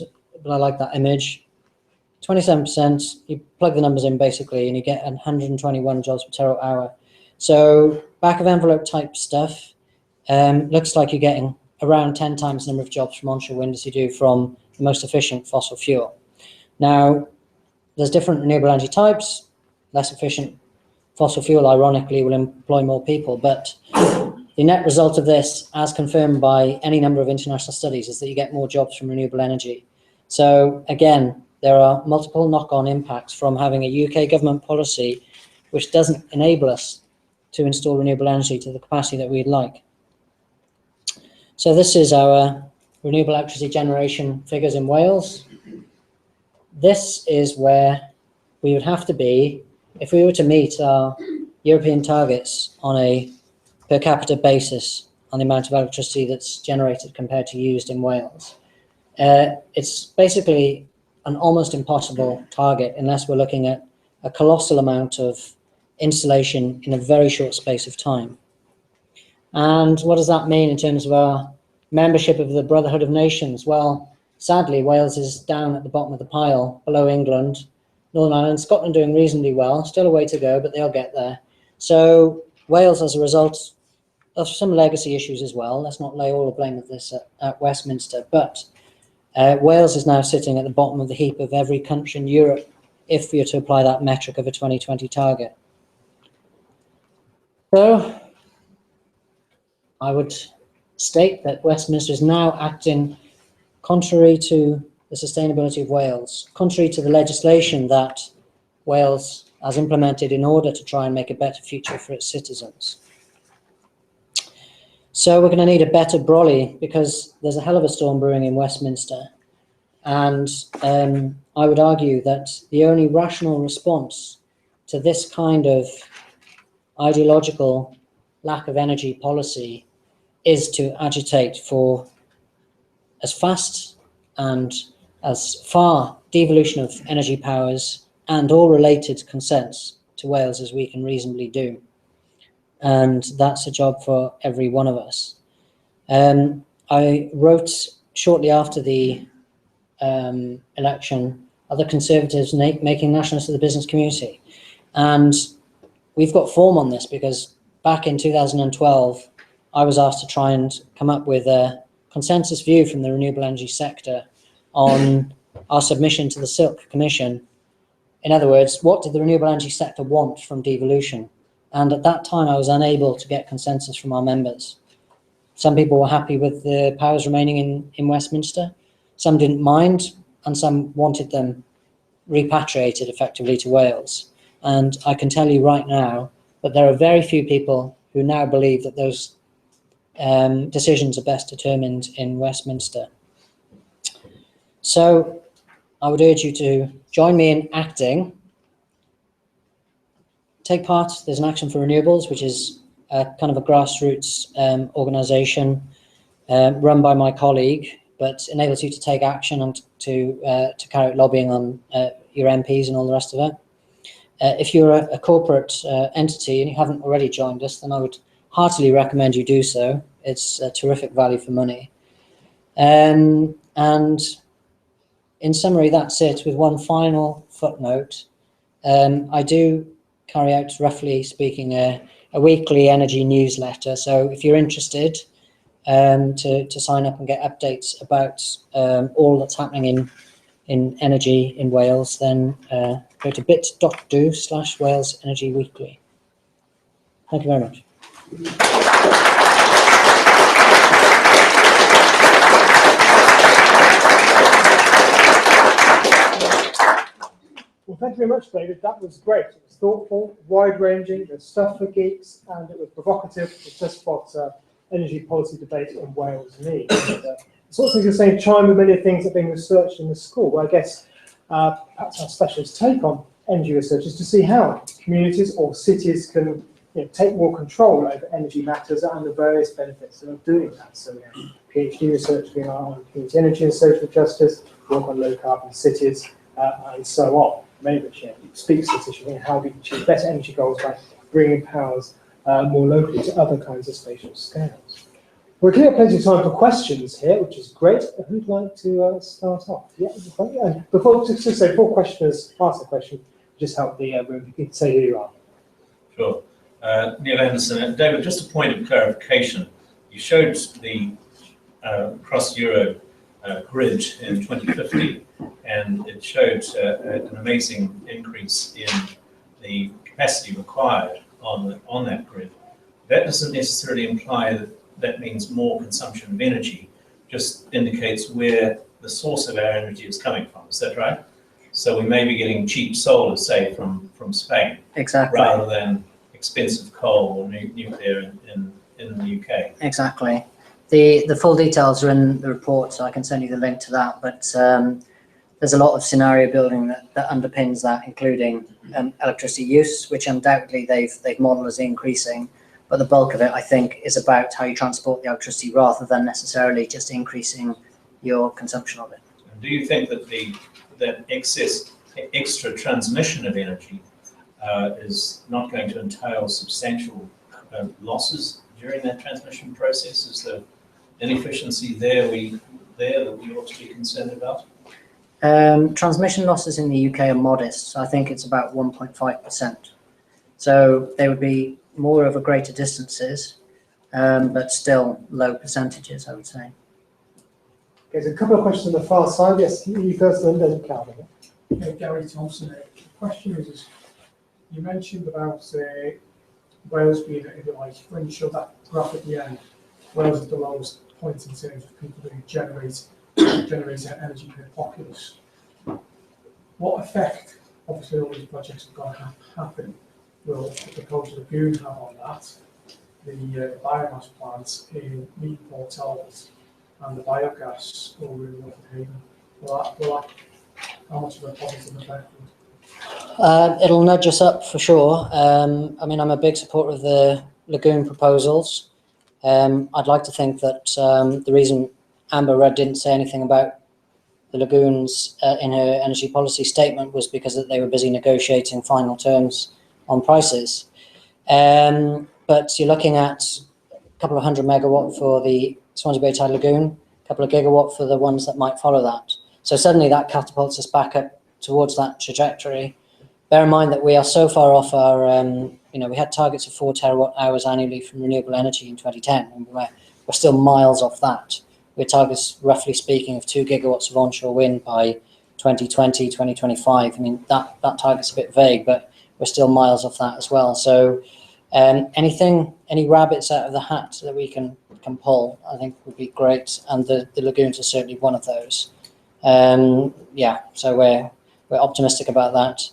but I like that image. 27%, you plug the numbers in basically, and you get 121 jobs per terawatt hour. So back of envelope type stuff, looks like you're getting around 10 times the number of jobs from onshore wind as you do from the most efficient fossil fuel. Now, there's different renewable energy types. Less efficient fossil fuel, ironically, will employ more people, but the net result of this, as confirmed by any number of international studies, is that you get more jobs from renewable energy. So again, there are multiple knock-on impacts from having a UK government policy which doesn't enable us to install renewable energy to the capacity that we'd like. So this is our renewable electricity generation figures in Wales. This is where we would have to be if we were to meet our European targets on a per capita basis on the amount of electricity that's generated compared to used in Wales. It's basically an almost impossible target unless we're looking at a colossal amount of installation in a very short space of time. And what does that mean in terms of our membership of the Brotherhood of Nations? Well, sadly, Wales is down at the bottom of the pile, below England, Northern Ireland, Scotland doing reasonably well, still a way to go, but they'll get there. So Wales, as a result of some legacy issues as well, let's not lay all the blame of this at Westminster, but Wales is now sitting at the bottom of the heap of every country in Europe if we are to apply that metric of a 2020 target. So I would state that Westminster is now acting contrary to the sustainability of Wales, contrary to the legislation that Wales has implemented in order to try and make a better future for its citizens. So we're going to need a better brolly because there's a hell of a storm brewing in Westminster. And I would argue that the only rational response to this kind of ideological lack of energy policy is to agitate for as fast and as far devolution of energy powers and all related consents to Wales as we can reasonably do. And that's a job for every one of us. I wrote shortly after the election other Conservatives making nationalists of the business community. And we've got form on this because back in 2012, I was asked to try and come up with a consensus view from the renewable energy sector on our submission to the Silk Commission. In other words, what did the renewable energy sector want from devolution? And at that time, I was unable to get consensus from our members. Some people were happy with the powers remaining in Westminster. Some didn't mind, and some wanted them repatriated effectively to Wales. And I can tell you right now that there are very few people who now believe that those decisions are best determined in Westminster. So I would urge you to join me in acting. Take part. There's an Action for Renewables, which is a kind of a grassroots organisation run by my colleague, but enables you to take action and to carry out lobbying on your MPs and all the rest of it. If you're a corporate entity and you haven't already joined us, then I would heartily recommend you do so. It's a terrific value for money. And in summary, that's it, with one final footnote. I do carry out, roughly speaking, a weekly energy newsletter. So if you're interested to sign up and get updates about all that's happening in energy in Wales, then go to bit.do/Wales Energy Weekly. Thank you very much. Well, thank you very much, David. That was great. It was thoughtful, wide-ranging, there's stuff for geeks, and it was provocative. It's just what energy policy debate in Wales needs. It's also the same chime with many things that are being researched in the school. Well, I guess perhaps our specialist take on energy research is to see how communities or cities can take more control over energy matters and the various benefits of doing that. So we have PhD research going on community energy and social justice, work on low carbon cities, and so on. Many of which speaks to this issue, how we can achieve better energy goals by bringing powers more locally to other kinds of spatial scales. We're clear plenty of time for questions here, which is great. Who'd like to start off? Yeah, and before questioners ask the question, just help the room. You can say who you are. Sure. Neil Anderson. David, just a point of clarification. You showed the cross-Euro grid in 2050, and it showed an amazing increase in the capacity required on that grid. That doesn't necessarily imply that that means more consumption of energy, just indicates where the source of our energy is coming from. Is that right? So we may be getting cheap solar, say, from Spain, Exactly. rather than expensive coal or nuclear in the UK. Exactly. The full details are in the report, so I can send you the link to that. But there's a lot of scenario building that underpins that, including electricity use, which undoubtedly they've modelled as increasing. But the bulk of it, I think, is about how you transport the electricity rather than necessarily just increasing your consumption of it. And do you think that that extra transmission of energy is not going to entail substantial losses during that transmission process? Is there inefficiency there that we ought to be concerned about? Transmission losses in the UK are modest, so I think it's about 1.5%. So they would be more over greater distances, but still low percentages, I would say. Okay, so a couple of questions on the far side. Yes, you first, and then Cowell. Gary Thompson. The question is, you mentioned about Wales being, if you like, when you showed that graph at the end, Wales is the lowest point in terms of people who generate energy per populace. What effect, obviously all these projects have got to happen, will the proposed lagoon have on that? The biomass plants in Port Talbot and the biogas over in North Haven, how much of a positive effect? It'll nudge us up for sure. I mean, I'm a big supporter of the lagoon proposals. I'd like to think that the reason Amber Rudd didn't say anything about the lagoons in her energy policy statement was because that they were busy negotiating final terms on prices. But you're looking at a couple of 100 megawatt for the Swansea Bay Tide Lagoon, a couple of gigawatt for the ones that might follow that. So suddenly that catapults us back up towards that trajectory. Bear in mind that we are so far off our, we had targets of 4 terawatt hours annually from renewable energy in 2010, and we're still miles off that. We're targets, roughly speaking, of 2 gigawatts of onshore wind by 2020, 2025. I mean, that target's a bit vague, but we're still miles off that as well. So any rabbits out of the hat that we can pull, I think would be great. And the lagoons are certainly one of those. So we're optimistic about that.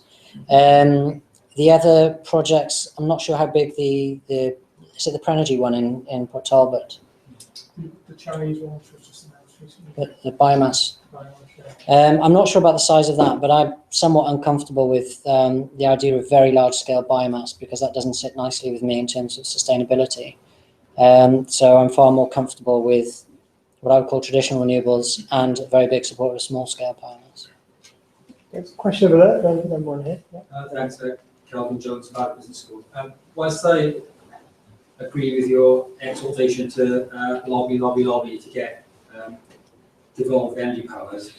The other projects, I'm not sure how big is it the Prenergy one in Port Talbot? The Chinese one, which was just announced recently. The biomass. I'm not sure about the size of that, but I'm somewhat uncomfortable with the idea of very large-scale biomass because that doesn't sit nicely with me in terms of sustainability. So I'm far more comfortable with what I would call traditional renewables and a very big supporter of small-scale biomass. There's a question over there, then one here. Yeah. Thanks, Calvin Jones, Harvard Business School. Whilst I agree with your exhortation to lobby to get devolved energy powers,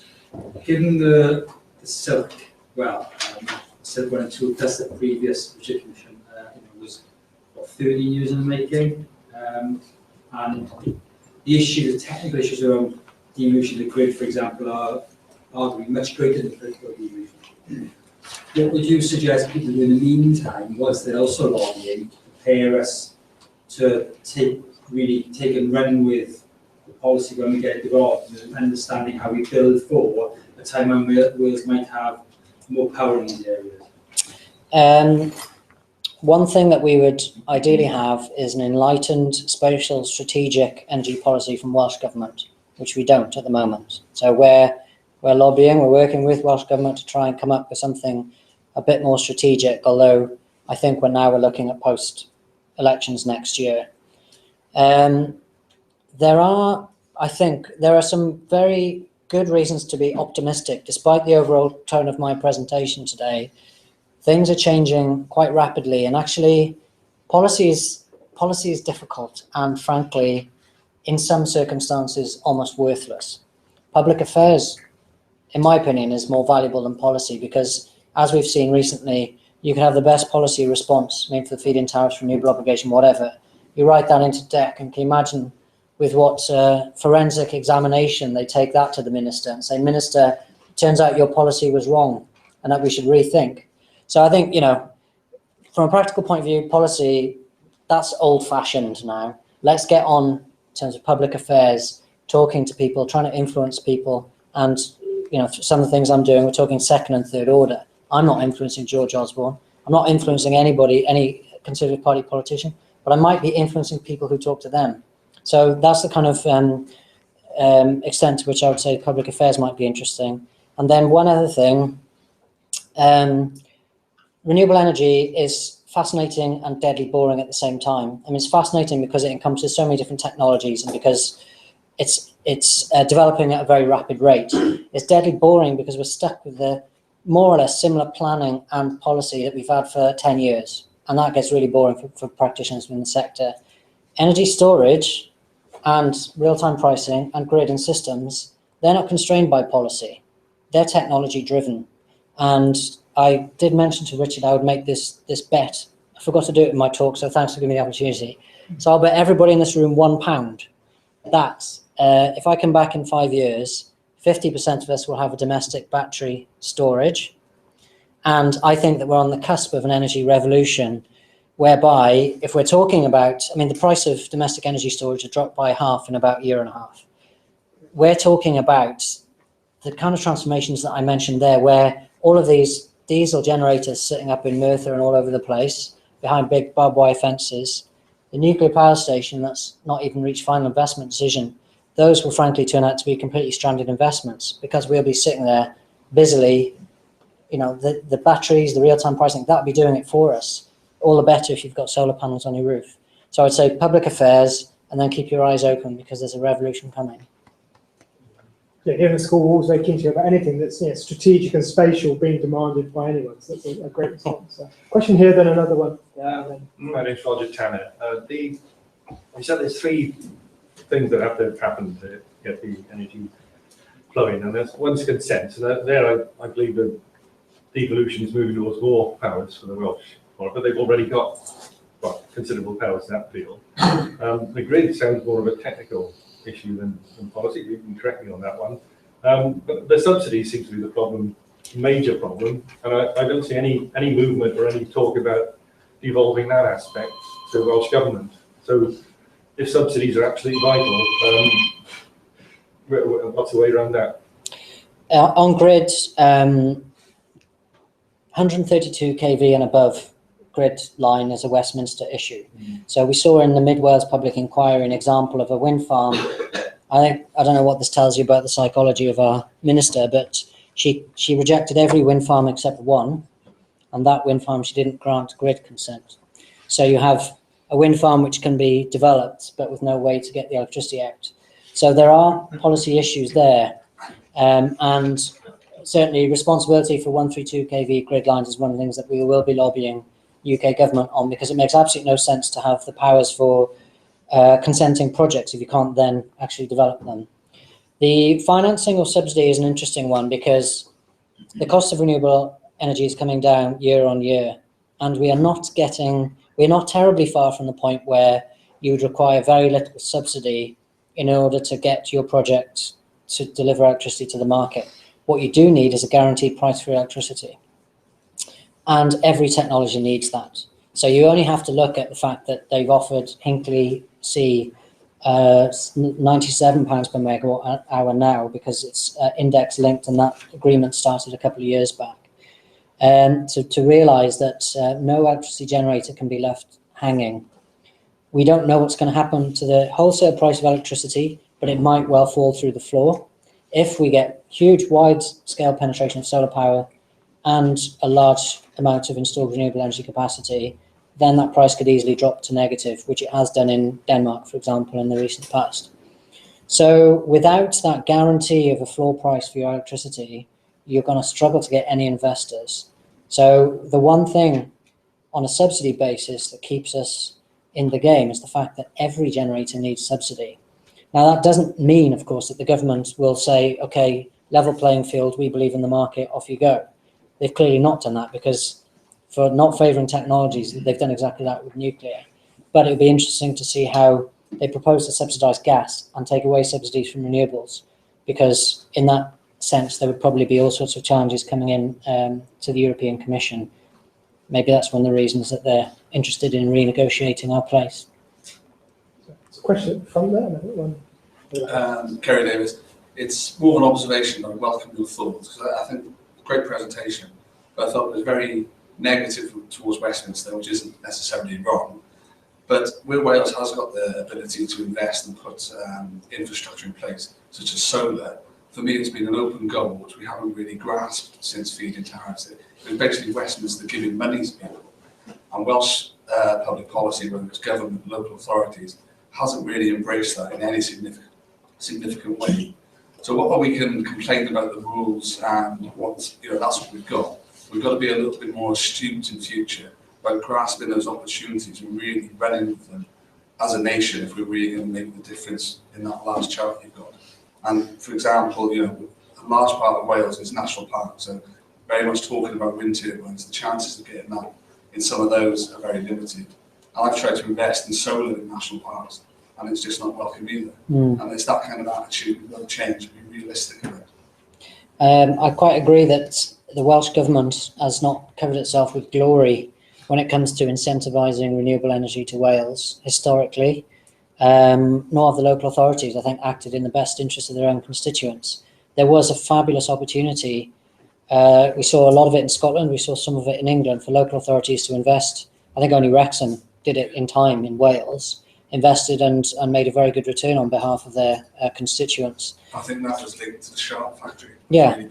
given the Silk 1 and 2 plus the previous Budget Commission was 13 years in the making, and the technical issues around devolution of the grid, for example, are arguably much greater than political devolution. What would you suggest people do in the meantime, whilst they're also lobbying, to prepare us to take and run with the policy when we get it developed, and understanding how we build for a time when Wales might have more power in these areas? One thing that we would ideally have is an enlightened, spatial, strategic energy policy from Welsh Government, which we don't at the moment. So we're lobbying, we're working with Welsh Government to try and come up with something a bit more strategic, although I think we're looking at post-elections next year. There are some very good reasons to be optimistic, despite the overall tone of my presentation today. Things are changing quite rapidly, and actually policies policy is difficult and frankly, in some circumstances, almost worthless. Public affairs, in my opinion, is more valuable than policy because, as we've seen recently, you can have the best policy response, I mean, for the feed-in tariffs, renewable obligation, whatever. You write that into deck, and can you imagine with what forensic examination they take that to the minister and say, Minister, it turns out your policy was wrong and that we should rethink. So I think, you know, from a practical point of view, policy, that's old-fashioned now. Let's get on in terms of public affairs, talking to people, trying to influence people, and you know, some of the things I'm doing, we're talking second and third order. I'm not influencing George Osborne. I'm not influencing anybody, any Conservative Party politician, but I might be influencing people who talk to them. So that's the kind of extent to which I would say public affairs might be interesting. And then one other thing, renewable energy is fascinating and deadly boring at the same time. I mean, it's fascinating because it encompasses so many different technologies and because it's developing at a very rapid rate. It's deadly boring because we're stuck with the more or less similar planning and policy that we've had for 10 years. And that gets really boring for practitioners in the sector. Energy storage and real-time pricing and grid and systems, they're not constrained by policy. They're technology driven. And I did mention to Richard I would make this bet. I forgot to do it in my talk, so thanks for giving me the opportunity. So I'll bet everybody in this room £1 that if I come back in 5 years, 50% of us will have a domestic battery storage. And I think that we're on the cusp of an energy revolution whereby if we're talking about, I mean, the price of domestic energy storage has dropped by half in about a year and a half. We're talking about the kind of transformations that I mentioned there, where all of these diesel generators sitting up in Merthyr and all over the place behind big barbed wire fences, the nuclear power station that's not even reached final investment decision, those will frankly turn out to be completely stranded investments because we'll be sitting there busily, you know, the batteries, the real-time pricing, that'll be doing it for us. All the better if you've got solar panels on your roof. So I'd say public affairs and then keep your eyes open because there's a revolution coming. Yeah, here in the school walls, they keen to hear about anything that's strategic and spatial being demanded by anyone. So that's a great response. Question here, then another one. My name's Roger Tanner. You said there's 3 things that have to happen to get the energy flowing, and there's one's consent. And there, I believe the devolution is moving towards more powers for the Welsh, but they've already got considerable powers in that field. The grid sounds more of a technical issue than policy. You can correct me on that one. But the subsidy seems to be the major problem, and I don't see any movement or any talk about devolving that aspect to the Welsh government. So if subsidies are absolutely vital, what's the way around that? On grid, 132 kV and above grid line is a Westminster issue. So we saw in the Mid Wales Public Inquiry an example of a wind farm. I don't know what this tells you about the psychology of our minister, but she rejected every wind farm except one, and that wind farm she didn't grant grid consent. So you have a wind farm which can be developed, but with no way to get the electricity out. So there are policy issues there, and certainly responsibility for 132 kV grid lines is one of the things that we will be lobbying UK government on, because it makes absolutely no sense to have the powers for consenting projects if you can't then actually develop them. The financing or subsidy is an interesting one because the cost of renewable energy is coming down year on year, and we're not terribly far from the point where you would require very little subsidy in order to get your project to deliver electricity to the market. What you do need is a guaranteed price for electricity. And every technology needs that. So you only have to look at the fact that they've offered Hinkley C £97 per megawatt hour now because it's index linked, and that agreement started a couple of years back. To realise that no electricity generator can be left hanging. We don't know what's going to happen to the wholesale price of electricity, but it might well fall through the floor. If we get huge wide-scale penetration of solar power and a large amount of installed renewable energy capacity, then that price could easily drop to negative, which it has done in Denmark, for example, in the recent past. So without that guarantee of a floor price for your electricity, you're going to struggle to get any investors. So the one thing on a subsidy basis that keeps us in the game is the fact that every generator needs subsidy. Now, that doesn't mean, of course, that the government will say, okay, level playing field, we believe in the market, off you go. They've clearly not done that, because for not favouring technologies, they've done exactly that with nuclear. But it would be interesting to see how they propose to subsidise gas and take away subsidies from renewables, because in that sense, there would probably be all sorts of challenges coming in to the European Commission. Maybe that's one of the reasons that they're interested in renegotiating our place. There's a question from there. One. Kerry Davis. It's more of an observation. I welcome your thoughts, because I think great presentation, but I thought it was very negative towards Westminster, which isn't necessarily wrong. But where Wales has got the ability to invest and put infrastructure in place, such as solar, for me it's been an open goal, which we haven't really grasped since feed-in tariffs. It was basically Westminster giving money to people. And Welsh public policy, whether it's government, local authorities, hasn't really embraced that in any significant way. So what we can complain about the rules and what, that's what we've got. We've got to be a little bit more astute in future about grasping those opportunities and really running with them as a nation if we're really going to make the difference in that large chart you've got. And for example, a large part of Wales is national park, so very much talking about wind turbines, the chances of getting that in some of those are very limited. And I've tried to invest in solar in national parks, and it's just not welcome either. And it's that kind of attitude we've got to change and be realistic about it. I quite agree that the Welsh Government has not covered itself with glory when it comes to incentivising renewable energy to Wales historically, nor have the local authorities, I think, acted in the best interest of their own constituents. There was a fabulous opportunity. We saw a lot of it in Scotland, we saw some of it in England, for local authorities to invest. I think only Wrexham did it in time in Wales, invested and made a very good return on behalf of their constituents. I think that was linked to the Sharp factory. Yeah.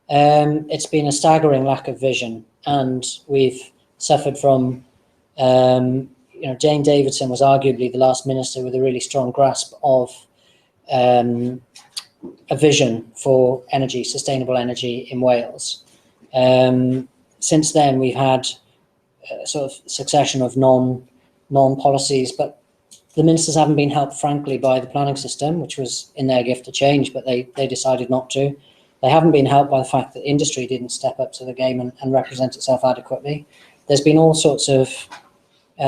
It's been a staggering lack of vision, and we've suffered from, Jane Davidson was arguably the last minister with a really strong grasp of a vision for energy, sustainable energy in Wales. Since then, we've had a sort of succession of non-policies, but the ministers haven't been helped, frankly, by the planning system, which was in their gift to change, but they decided not to. They haven't been helped by the fact that industry didn't step up to the game and represent itself adequately. There's been all sorts of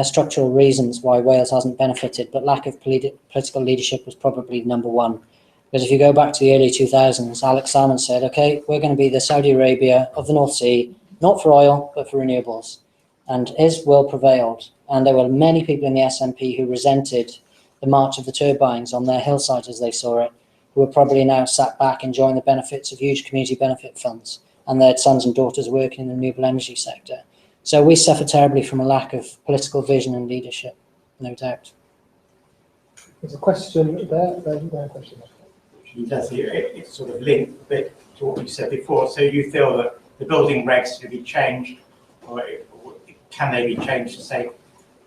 structural reasons why Wales hasn't benefited, but lack of political leadership was probably number one. Because if you go back to the early 2000s, Alex Salmond said, okay, we're going to be the Saudi Arabia of the North Sea, not for oil, but for renewables. And his will prevailed. And there were many people in the SNP who resented the march of the turbines on their hillsides as they saw it, who are probably now sat back enjoying the benefits of huge community benefit funds, and their sons and daughters working in the renewable energy sector. So we suffer terribly from a lack of political vision and leadership, no doubt. There's a question there. There's a question there. It's sort of linked a bit to what you said before. So you feel that the building regs should be changed, or can they be changed to say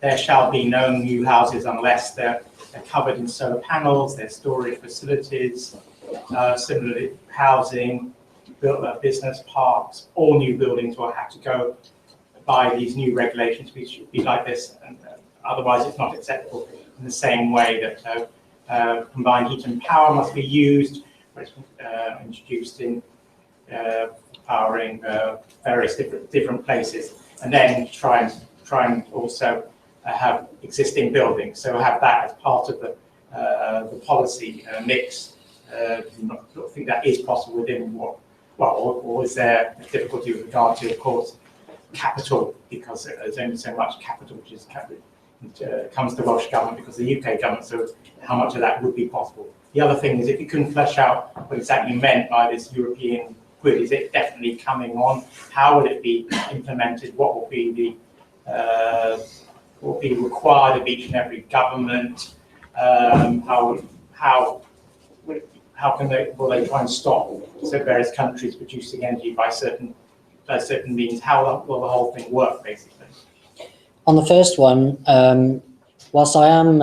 there shall be no new houses unless they're covered in solar panels, their storage facilities, similarly housing, business parks, all new buildings will have to go by these new regulations, which should be like this, and otherwise it's not acceptable. In the same way that combined heat and power must be used, where it's introduced in powering various different places, and then try and also have existing buildings. So have that as part of the policy mix. Do you not think that is possible within what? Or is there a difficulty with regard to, of course, capital, because there's only so much capital which is comes to Welsh Government because the UK government, so how much of that would be possible? The other thing is, if you couldn't flesh out what exactly you meant by this European grid, is it definitely coming on? How will it be implemented? What will be the what will be required of each and every government? How can will they try and stop various countries producing energy by certain means? How will the whole thing work, basically? On the first one, whilst I am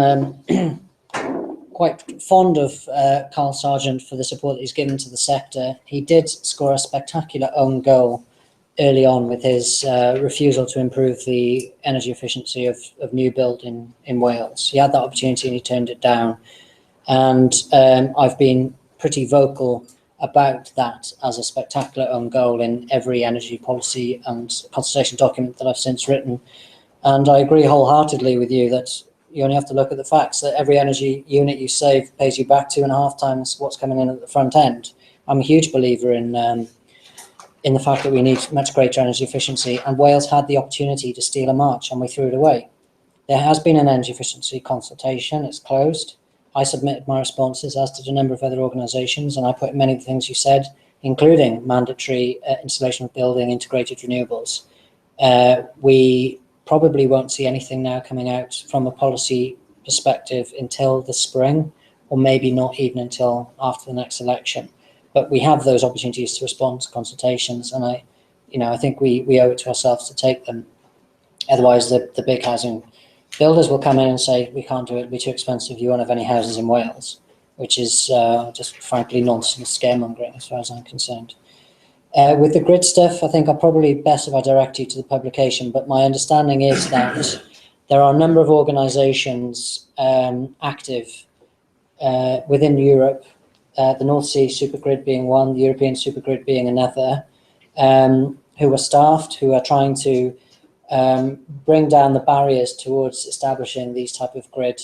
quite fond of Carl Sargent for the support that he's given to the sector, he did score a spectacular own goal early on with his refusal to improve the energy efficiency of new build in Wales. He had that opportunity and he turned it down. And I've been pretty vocal about that as a spectacular own goal in every energy policy and consultation document that I've since written. And I agree wholeheartedly with you that you only have to look at the facts that every energy unit you save pays you back 2.5 times what's coming in at the front end. I'm a huge believer in the fact that we need much greater energy efficiency, and Wales had the opportunity to steal a march and we threw it away. There has been an energy efficiency consultation, it's closed. I submitted my responses, as did a number of other organisations, and I put many of the things you said, including mandatory installation of building integrated renewables. We probably won't see anything now coming out from a policy perspective until the spring, or maybe not even until after the next election. But we have those opportunities to respond to consultations, and I think we owe it to ourselves to take them. Otherwise, the big housing builders will come in and say, we can't do it, it'll be too expensive, you won't have any houses in Wales, which is just frankly nonsense, scaremongering as far as I'm concerned. With the grid stuff, I think I'll probably best if I direct you to the publication, but my understanding is that there are a number of organisations active within Europe, the North Sea Supergrid being one, the European Supergrid being another, who are staffed, who are trying to bring down the barriers towards establishing these type of grid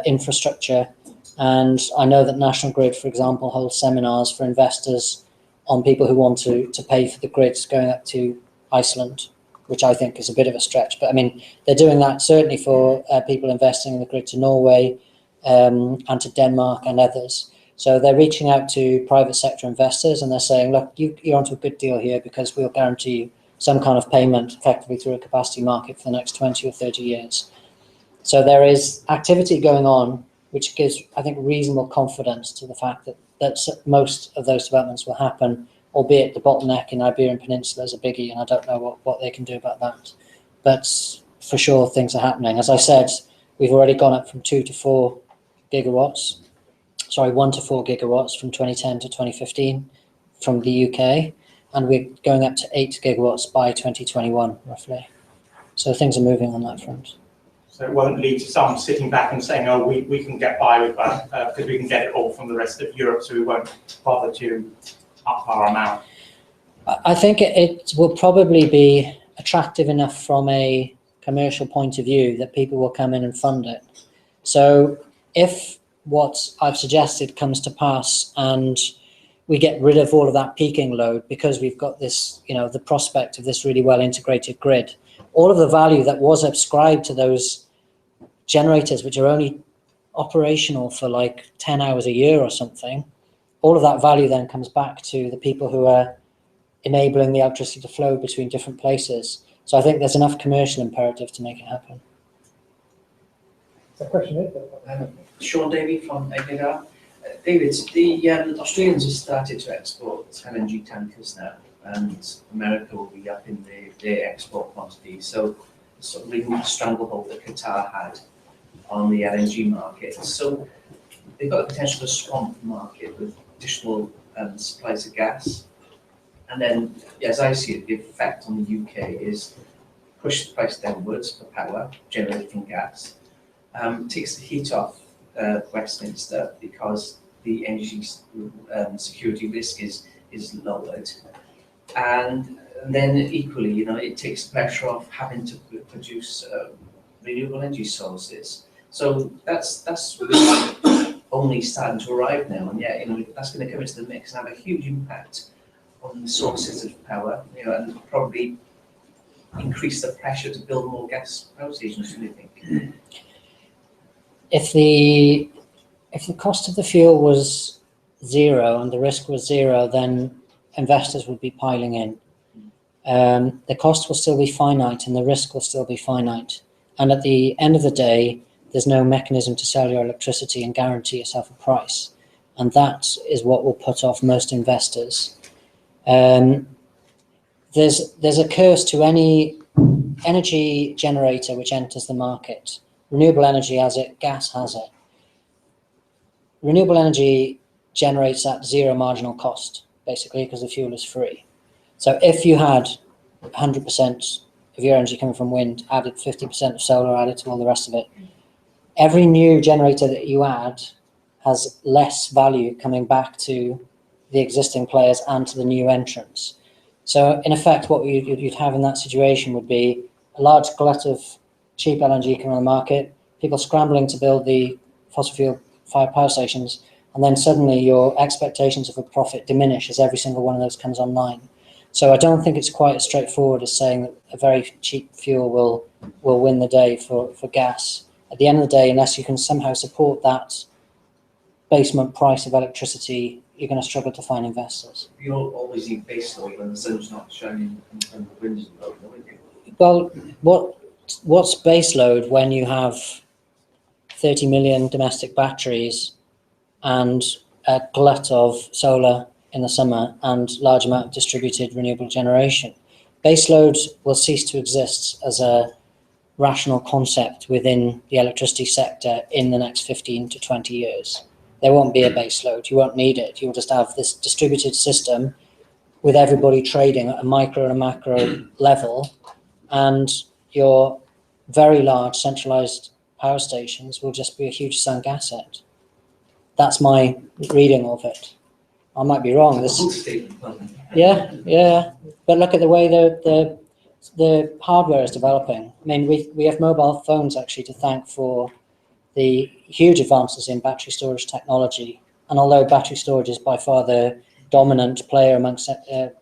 infrastructure. And I know that National Grid, for example, holds seminars for investors on people who want to pay for the grids going up to Iceland, which I think is a bit of a stretch. But I mean, they're doing that certainly for people investing in the grid to Norway and to Denmark and others. So they're reaching out to private sector investors and they're saying, look, you're onto a good deal here because we'll guarantee you some kind of payment effectively through a capacity market for the next 20 or 30 years. So there is activity going on, which gives, I think, reasonable confidence to the fact that most of those developments will happen, albeit the bottleneck in Iberian Peninsula is a biggie, and I don't know what they can do about that. But for sure, things are happening. As I said, we've already gone up from 1 to 4 gigawatts from 2010 to 2015 from the UK, and we're going up to 8 gigawatts by 2021, roughly. So things are moving on that front. So it won't lead to some sitting back and saying, oh, we can get by with that because we can get it all from the rest of Europe, so we won't bother to up our amount. I think it will probably be attractive enough from a commercial point of view that people will come in and fund it. So if what I've suggested comes to pass and we get rid of all of that peaking load because we've got this, the prospect of this really well integrated grid, all of the value that was ascribed to those generators, which are only operational for like 10 hours a year or something, all of that value then comes back to the people who are enabling the electricity to flow between different places. So I think there's enough commercial imperative to make it happen. Is that question Sean Davey from Edinburgh. David, the Australians have started to export LNG tankers now, and America will be up in their export quantities. So sort of leaving the stranglehold that Qatar had on the LNG market. So they've got the potential to swamp the market with additional supplies of gas. And then, as I see it, the effect on the UK is push the price downwards for power generated from gas, takes the heat off Westminster because the energy security risk is lowered, and then equally, it takes pressure off having to produce renewable energy sources. So that's really only starting to arrive now, and that's going to come into the mix and have a huge impact on the sources of power, and probably increase the pressure to build more gas power stations. What do you think? If the cost of the fuel was zero and the risk was zero, then investors would be piling in. The cost will still be finite and the risk will still be finite. And at the end of the day, there's no mechanism to sell your electricity and guarantee yourself a price. And that is what will put off most investors. There's a curse to any energy generator which enters the market. Renewable energy has it, gas has it. Renewable energy generates at zero marginal cost, basically, because the fuel is free. So if you had 100% of your energy coming from wind, added 50% of solar, added to all the rest of it, every new generator that you add has less value coming back to the existing players and to the new entrants. So in effect, what you'd have in that situation would be a large glut of cheap LNG coming on the market, people scrambling to build the fossil fuel fired power stations, and then suddenly your expectations of a profit diminish as every single one of those comes online. So I don't think it's quite as straightforward as saying that a very cheap fuel will win the day for gas. At the end of the day, unless you can somehow support that basement price of electricity, you're going to struggle to find investors. You always need base load when the sun's not shining and the wind isn't blowing, don't you? Well, what's base load when you have 30 million domestic batteries and a glut of solar in the summer and large amount of distributed renewable generation? Base load will cease to exist as a rational concept within the electricity sector in the next 15 to 20 years. There won't be a base load. You won't need it. You'll just have this distributed system with everybody trading at a micro and a macro level, and your very large centralized power stations will just be a huge sunk asset. That's my reading of it. I might be wrong. Yeah. But look at the way the hardware is developing. I mean, we have mobile phones actually to thank for the huge advances in battery storage technology. And although battery storage is by far the dominant player amongst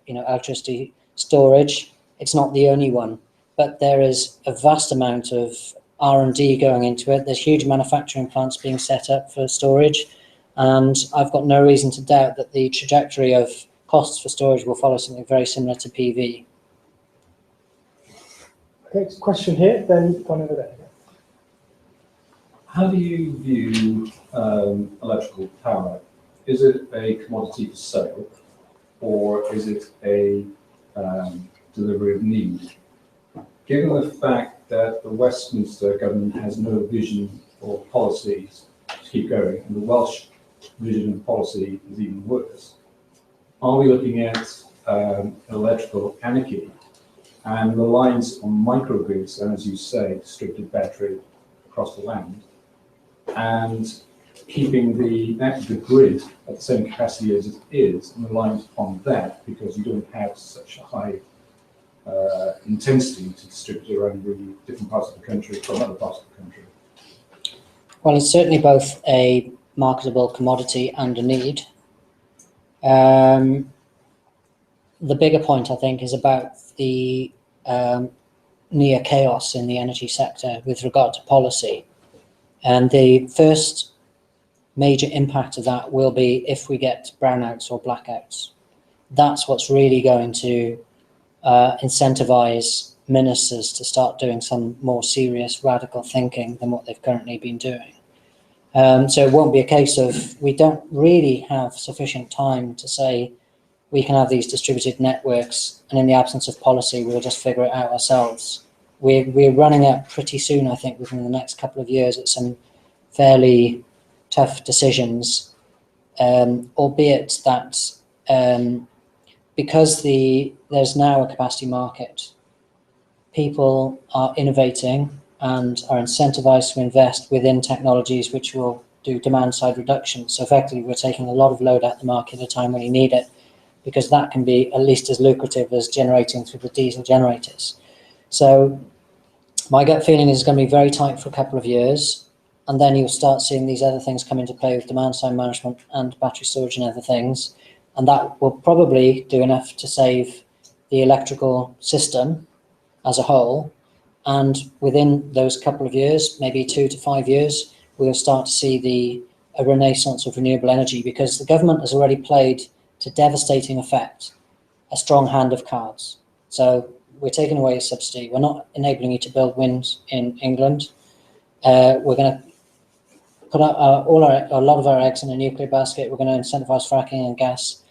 electricity storage, it's not the only one. But there is a vast amount of R&D going into it. There's huge manufacturing plants being set up for storage. And I've got no reason to doubt that the trajectory of costs for storage will follow something very similar to PV. Okay, question here, then one over there. How do you view electrical power? Is it a commodity for sale, or is it a delivery of need? Given the fact that the Westminster government has no vision or policies to keep going, and the Welsh vision and policy is even worse, are we looking at electrical anarchy and reliance on microgrids, and as you say, distributed battery across the land, and keeping the grid at the same capacity as it is and reliant upon that because you don't have such a high intensity to distribute around the different parts of the country from other parts of the country? Well, it's certainly both a marketable commodity and a need. The bigger point, I think, is about the near chaos in the energy sector with regard to policy. And the first major impact of that will be if we get brownouts or blackouts. That's what's really going to incentivize ministers to start doing some more serious radical thinking than what they've currently been doing. So it won't be a case of, we don't really have sufficient time to say we can have these distributed networks and in the absence of policy we'll just figure it out ourselves. We're running out pretty soon, I think, within the next couple of years at some fairly tough decisions, albeit that because there's now a capacity market, people are innovating and are incentivized to invest within technologies which will do demand side reduction. So effectively we're taking a lot of load out the market at a time when you need it, because that can be at least as lucrative as generating through the diesel generators. So my gut feeling is it's going to be very tight for a couple of years, and then you'll start seeing these other things come into play with demand side management and battery storage and other things, and that will probably do enough to save the electrical system as a whole. And within those couple of years, maybe 2 to 5 years, we'll start to see a renaissance of renewable energy, because the government has already played to devastating effect a strong hand of cards. So we're taking away a subsidy. We're not enabling you to build wind in England. We're going to put out a lot of our eggs in a nuclear basket. We're going to incentivize fracking and gas.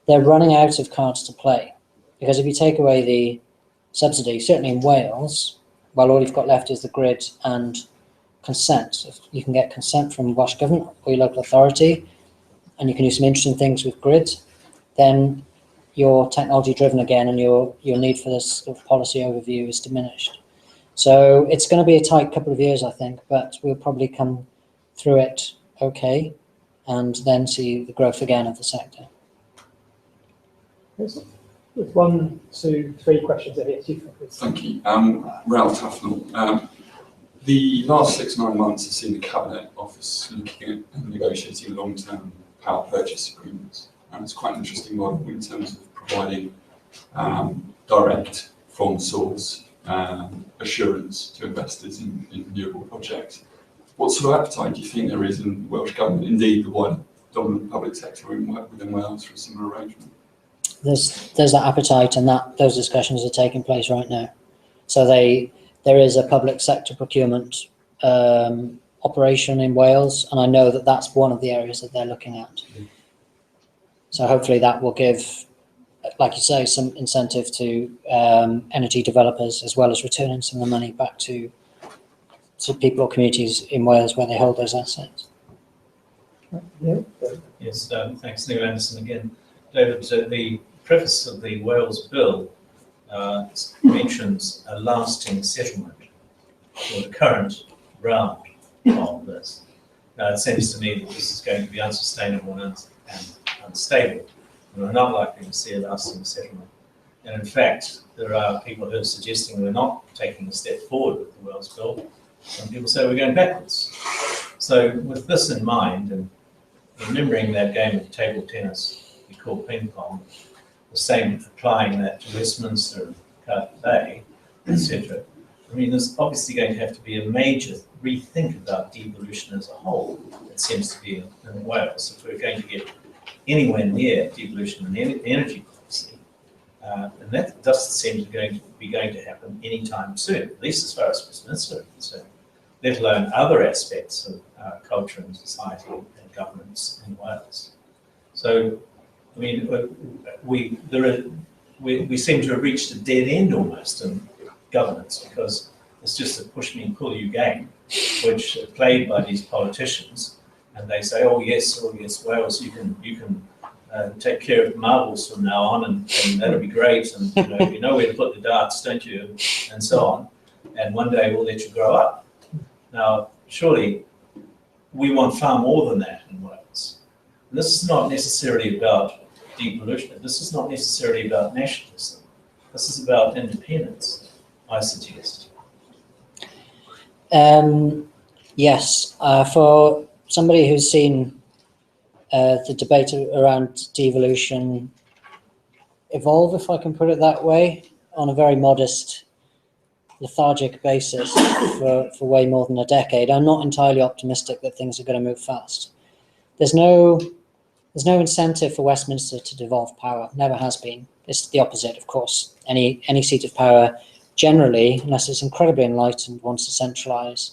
They're running out of cards to play, because if you take away the subsidy, certainly in Wales, well, all you've got left is the grid and consent. If you can get consent from Welsh Government or your local authority, and you can do some interesting things with grid, then you're technology driven again and your need for this sort of policy overview is diminished. So it's going to be a tight couple of years, I think, but we'll probably come through it okay and then see the growth again of the sector. With 1, 2, 3 questions here. Thank you. Ralph Tufnell. The last 6-9 months have seen the Cabinet Office looking at and negotiating long-term power purchase agreements. And it's quite an interesting model in terms of providing direct from source assurance to investors in renewable projects. What sort of appetite do you think there is in the Welsh Government, indeed the wider dominant public sector within Wales, for a similar arrangement? There's that appetite, and those discussions are taking place right now. So there is a public sector procurement operation in Wales, and I know that that's one of the areas that they're looking at. So hopefully that will give, like you say, some incentive to energy developers, as well as returning some of the money back to people or communities in Wales where they hold those assets. Yeah. Yes, thanks, Neil Anderson again. David, the preface of the Wales Bill mentions a lasting settlement for the current round of this. Now, it seems to me that this is going to be unsustainable and unstable, and we're not likely to see a lasting settlement. And in fact, there are people who are suggesting we're not taking a step forward with the Wales Bill. Some people say we're going backwards. So with this in mind, and remembering that game of table tennis we call ping pong, the same applying that to Westminster and Cardiff Bay, etc. I mean, there's obviously going to have to be a major rethink about devolution as a whole, it seems to be in Wales, if we're going to get anywhere near devolution and energy policy. And that doesn't seem to be going to happen anytime soon, at least as far as Westminster is concerned, let alone other aspects of culture and society and governance in Wales. So, I mean, we seem to have reached a dead end almost in governance, because it's just a push me and pull you game, which are played by these politicians, and they say, oh yes, Wales, you can take care of marbles from now on, and that'll be great, and you know where to put the darts, don't you, and so on, and one day we'll let you grow up. Now, surely we want far more than that in Wales. And this is not necessarily about devolution. This is not necessarily about nationalism. This is about independence, I suggest. Yes, for somebody who's seen the debate around devolution evolve, if I can put it that way, on a very modest, lethargic basis for way more than a decade, I'm not entirely optimistic that things are going to move fast. There's no incentive for Westminster to devolve power. Never has been. It's the opposite, of course. Any seat of power, generally, unless it's incredibly enlightened, wants to centralise.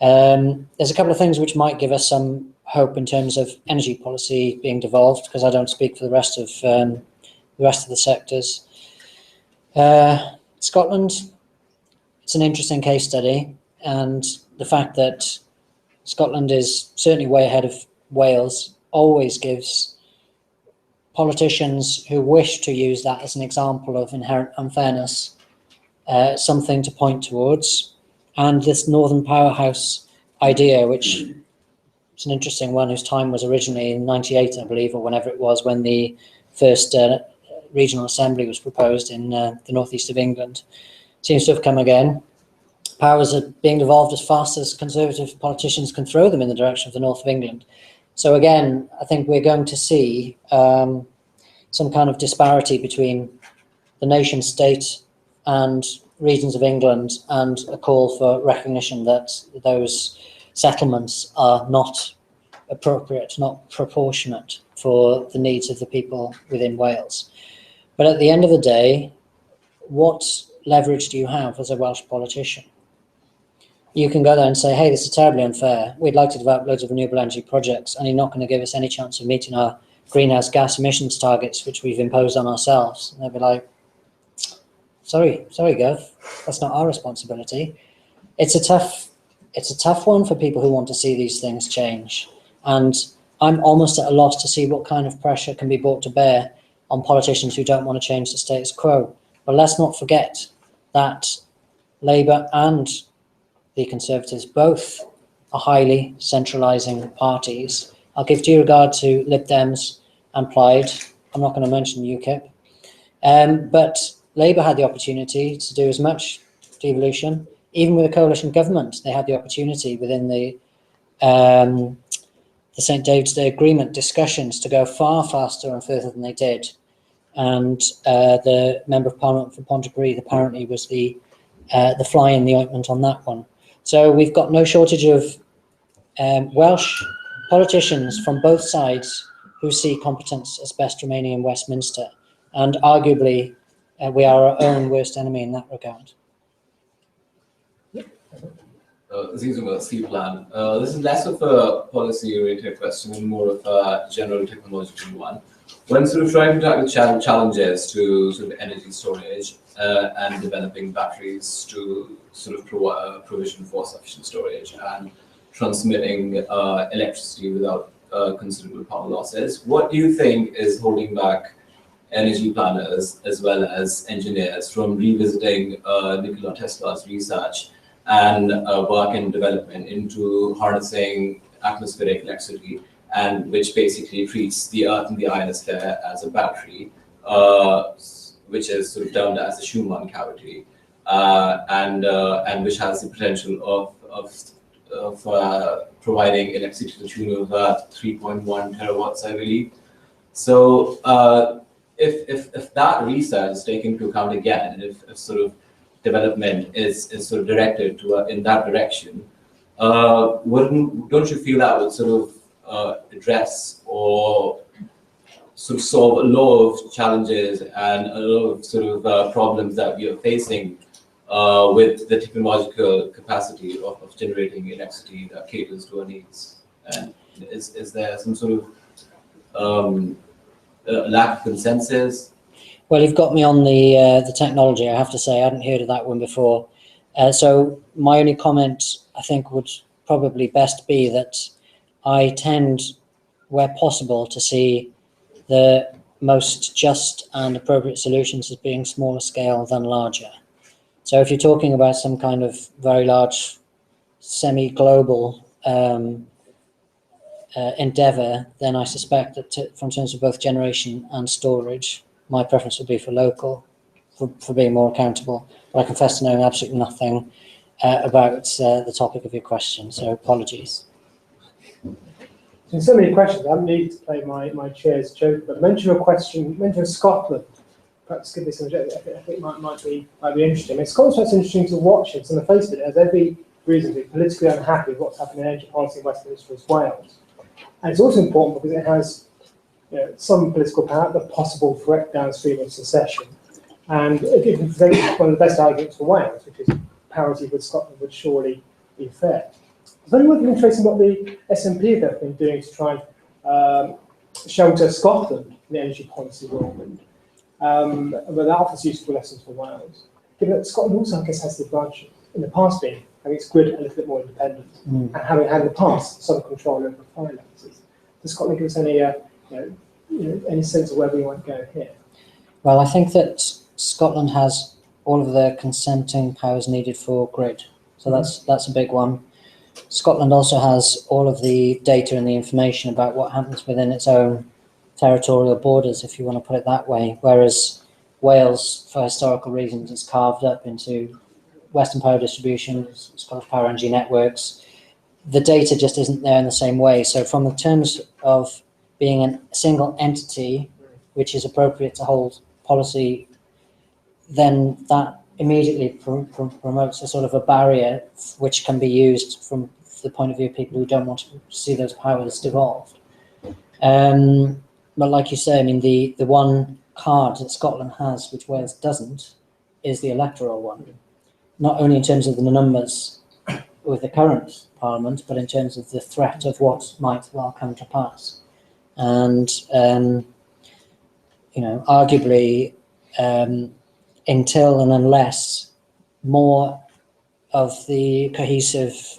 There's a couple of things which might give us some hope in terms of energy policy being devolved, because I don't speak for the rest of the sectors. Scotland, it's an interesting case study, and the fact that Scotland is certainly way ahead of Wales always gives politicians who wish to use that as an example of inherent unfairness something to point towards. And this Northern Powerhouse idea, which is an interesting one, whose time was originally in '98, I believe, or whenever it was, when the first regional assembly was proposed in the northeast of England, seems to have come again. Powers are being devolved as fast as Conservative politicians can throw them in the direction of the north of England. So again, I think we're going to see some kind of disparity between the nation state and regions of England, and a call for recognition that those settlements are not appropriate, not proportionate for the needs of the people within Wales. But at the end of the day, what leverage do you have as a Welsh politician? You can go there and say, hey, this is terribly unfair. We'd like to develop loads of renewable energy projects, and you're not going to give us any chance of meeting our greenhouse gas emissions targets, which we've imposed on ourselves. And they'll be like, sorry, Gov, that's not our responsibility. It's a tough one for people who want to see these things change. And I'm almost at a loss to see what kind of pressure can be brought to bear on politicians who don't want to change the status quo. But let's not forget that Labour and the Conservatives both are highly centralising parties. I'll give due regard to Lib Dems and Plaid. I'm not going to mention UKIP. But Labour had the opportunity to do as much devolution. Even with a coalition government, they had the opportunity within the St David's Day Agreement discussions to go far faster and further than they did. And the Member of Parliament for Pontypridd apparently was the fly in the ointment on that one. So we've got no shortage of Welsh politicians from both sides who see competence as best remaining in Westminster. And arguably, we are our own worst enemy in that regard. This is a steel plan. This is less of a policy-oriented question and more of a general technological one. When sort of trying to tackle challenges to sort of energy storage and developing batteries to sort of provision for sufficient storage and transmitting electricity without considerable power losses, what do you think is holding back energy planners as well as engineers from revisiting Nikola Tesla's research and work and development into harnessing atmospheric electricity, and which basically treats the Earth and the ionosphere as a battery, which is sort of termed as a Schumann cavity, and which has the potential of providing electricity to the tune of 3.1 terawatts, I believe. So if that research is taken into account again, and if sort of development is sort of directed to in that direction, don't you feel that would sort of address or sort of solve a lot of challenges and a lot of sort of problems that we are facing with the technological capacity of generating electricity that caters to our needs? And is there some sort of lack of consensus? Well, you've got me on the technology, I have to say. I hadn't heard of that one before. So my only comment, I think, would probably best be that I tend, where possible, to see the most just and appropriate solutions as being smaller scale than larger. So if you're talking about some kind of very large, semi-global endeavour, then I suspect that from terms of both generation and storage, my preference would be for local, for being more accountable. But I confess to knowing absolutely nothing about the topic of your question, so apologies. So many questions. I haven't needed to play my chair's joke, but mention a question, mention Scotland. Perhaps give me some, I think might be interesting. I mean, Scotland's quite interesting to watch it. On the face of it, it has every reason to be politically unhappy with what's happening in energy policy in Westminster as Wales. And it's also important because it has some political power, the possible threat downstream of secession. And it can present one of the best arguments for Wales, which is parity with Scotland would surely be fair. It's very worth interesting what the SNP have been doing to try and shelter Scotland in the energy policy whirlwind. But that offers useful lessons for Wales. Given that Scotland also, I guess, has the advantage in the past being having its grid a little bit more independent and having had in the past some control over the finances. Does Scotland give us any sense of where we might go here? Well, I think that Scotland has all of the consenting powers needed for grid, so that's a big one. Scotland also has all of the data and the information about what happens within its own territorial borders, if you want to put it that way, whereas Wales, for historical reasons, is carved up into Western Power Distribution, Scottish Power Energy Networks. The data just isn't there in the same way. So from the terms of being a single entity, which is appropriate to hold policy, then that immediately promotes a sort of a barrier which can be used from the point of view of people who don't want to see those powers devolved. But like you say, I mean, the one card that Scotland has, which Wales doesn't, is the electoral one. Not only in terms of the numbers with the current Parliament, but in terms of the threat of what might well come to pass. And, arguably, until and unless more of the cohesive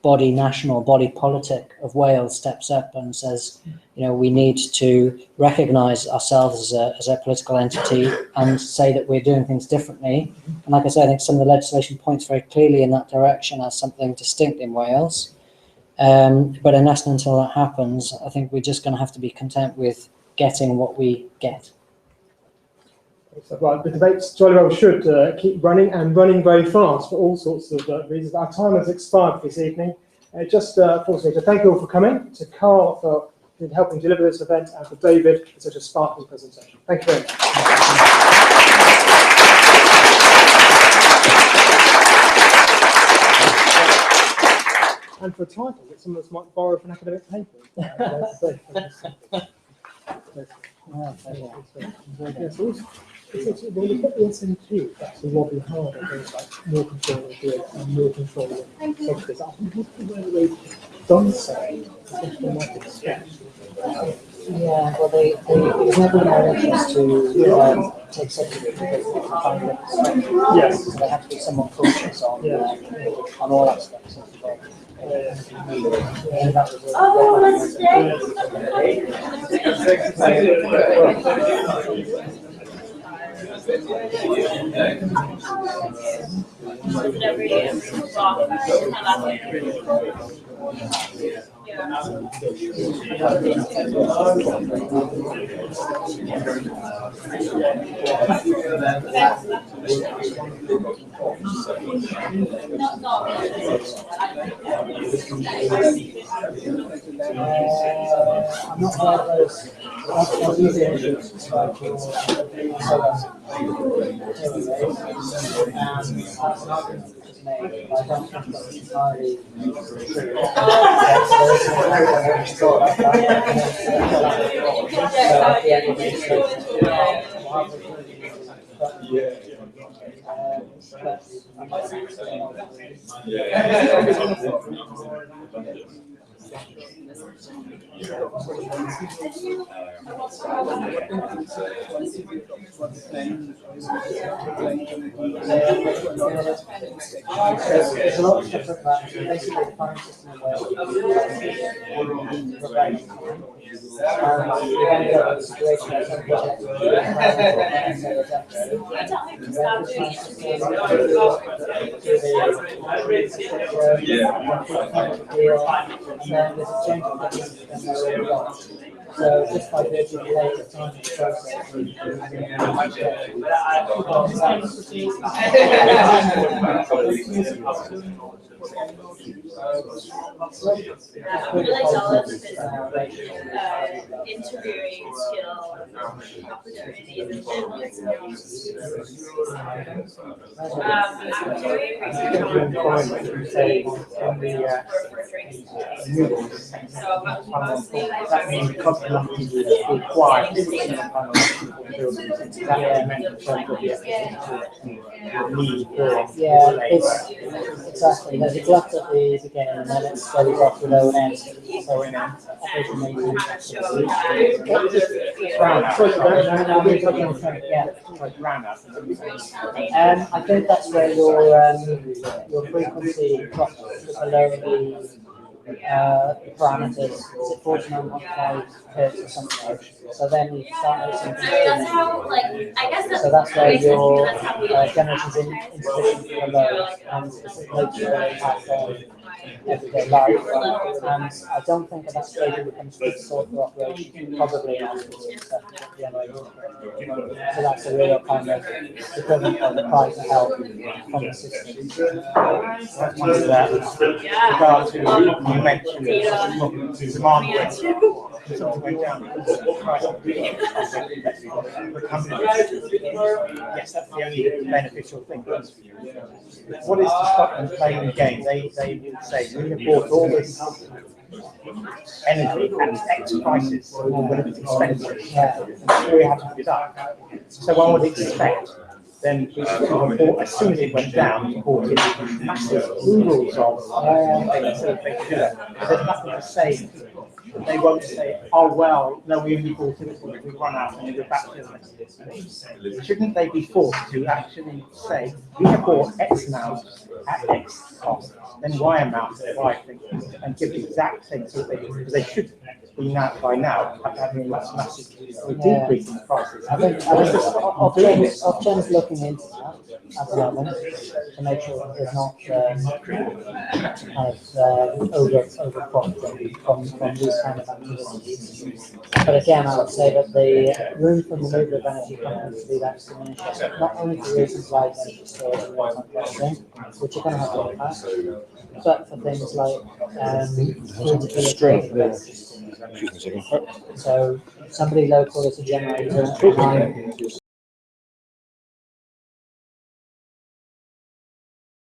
body, national body politic of Wales steps up and says, you know, we need to recognise ourselves as a political entity and say that we're doing things differently. And like I said, I think some of the legislation points very clearly in that direction as something distinct in Wales. But until that happens, I think we're just going to have to be content with getting what we get. So, right, the debates jolly well should keep running and running very fast for all sorts of reasons. Our time has expired this evening. Just forces me to thank you all for coming, to Cowell for helping deliver this event, and for David for such a sparkling presentation. Thank you very much. And for a title that some of us might borrow from academic papers. When you put the SN2, that's the lobby hard against like more control of grid and more control of subsidies. I think whether they've done so, it's been like a step. Yeah, well, there's never been our interest to take subsidy because they can find it. Yes. So they have to be somewhat cautious on all aspects of the vote. Oh, let's stay. I'm not aware of those. I'll use the engines There's a lot of stuff about basically the planning system in Wales. So just by virtue of the later time of the interviewing skill opportunities and I'm doing research on That means cosmology is required. Yeah, exactly. There's a glut at the beginning, and then it steadies off with O&M. So in I think that's where your frequency drops below the parameters. Is it 49.5 hertz or something? So then you start noticing things. That's how, like, I guess that's. So that's where your generation's insufficient for the load, and it makes your impact on everyday life. And I don't think at that stage it becomes good sort of operation, probably after the generation. So that's a real kind of equivalent of the price of help from the system. With regard to what you mentioned, demand growth. Yes, that's the only beneficial thing. What is to stop them playing the game? They would say, we have bought all this energy at X prices when it's expensive. We have to put it up. So one would expect then as soon as it went down, imported massive oodles of things so they could do that. There's nothing to say they won't say, oh, well, no, we only bought it, we run out and we're back to it. Shouldn't they be forced to actually say, we have bought X amount at X cost, then Y amount at Y thing, and give the exact thing, so that because they should be now, by now, having a massive decrease in prices. I think Ofgem's looking into that at the moment to make sure that there's not over profiting from these kind of activities. But again, I would say that the room for renewable energy companies to do that is diminishing, not only for reasons like energy storage and real-time pricing, which are going to have an impact, but for things like affordability. So somebody local is a generator.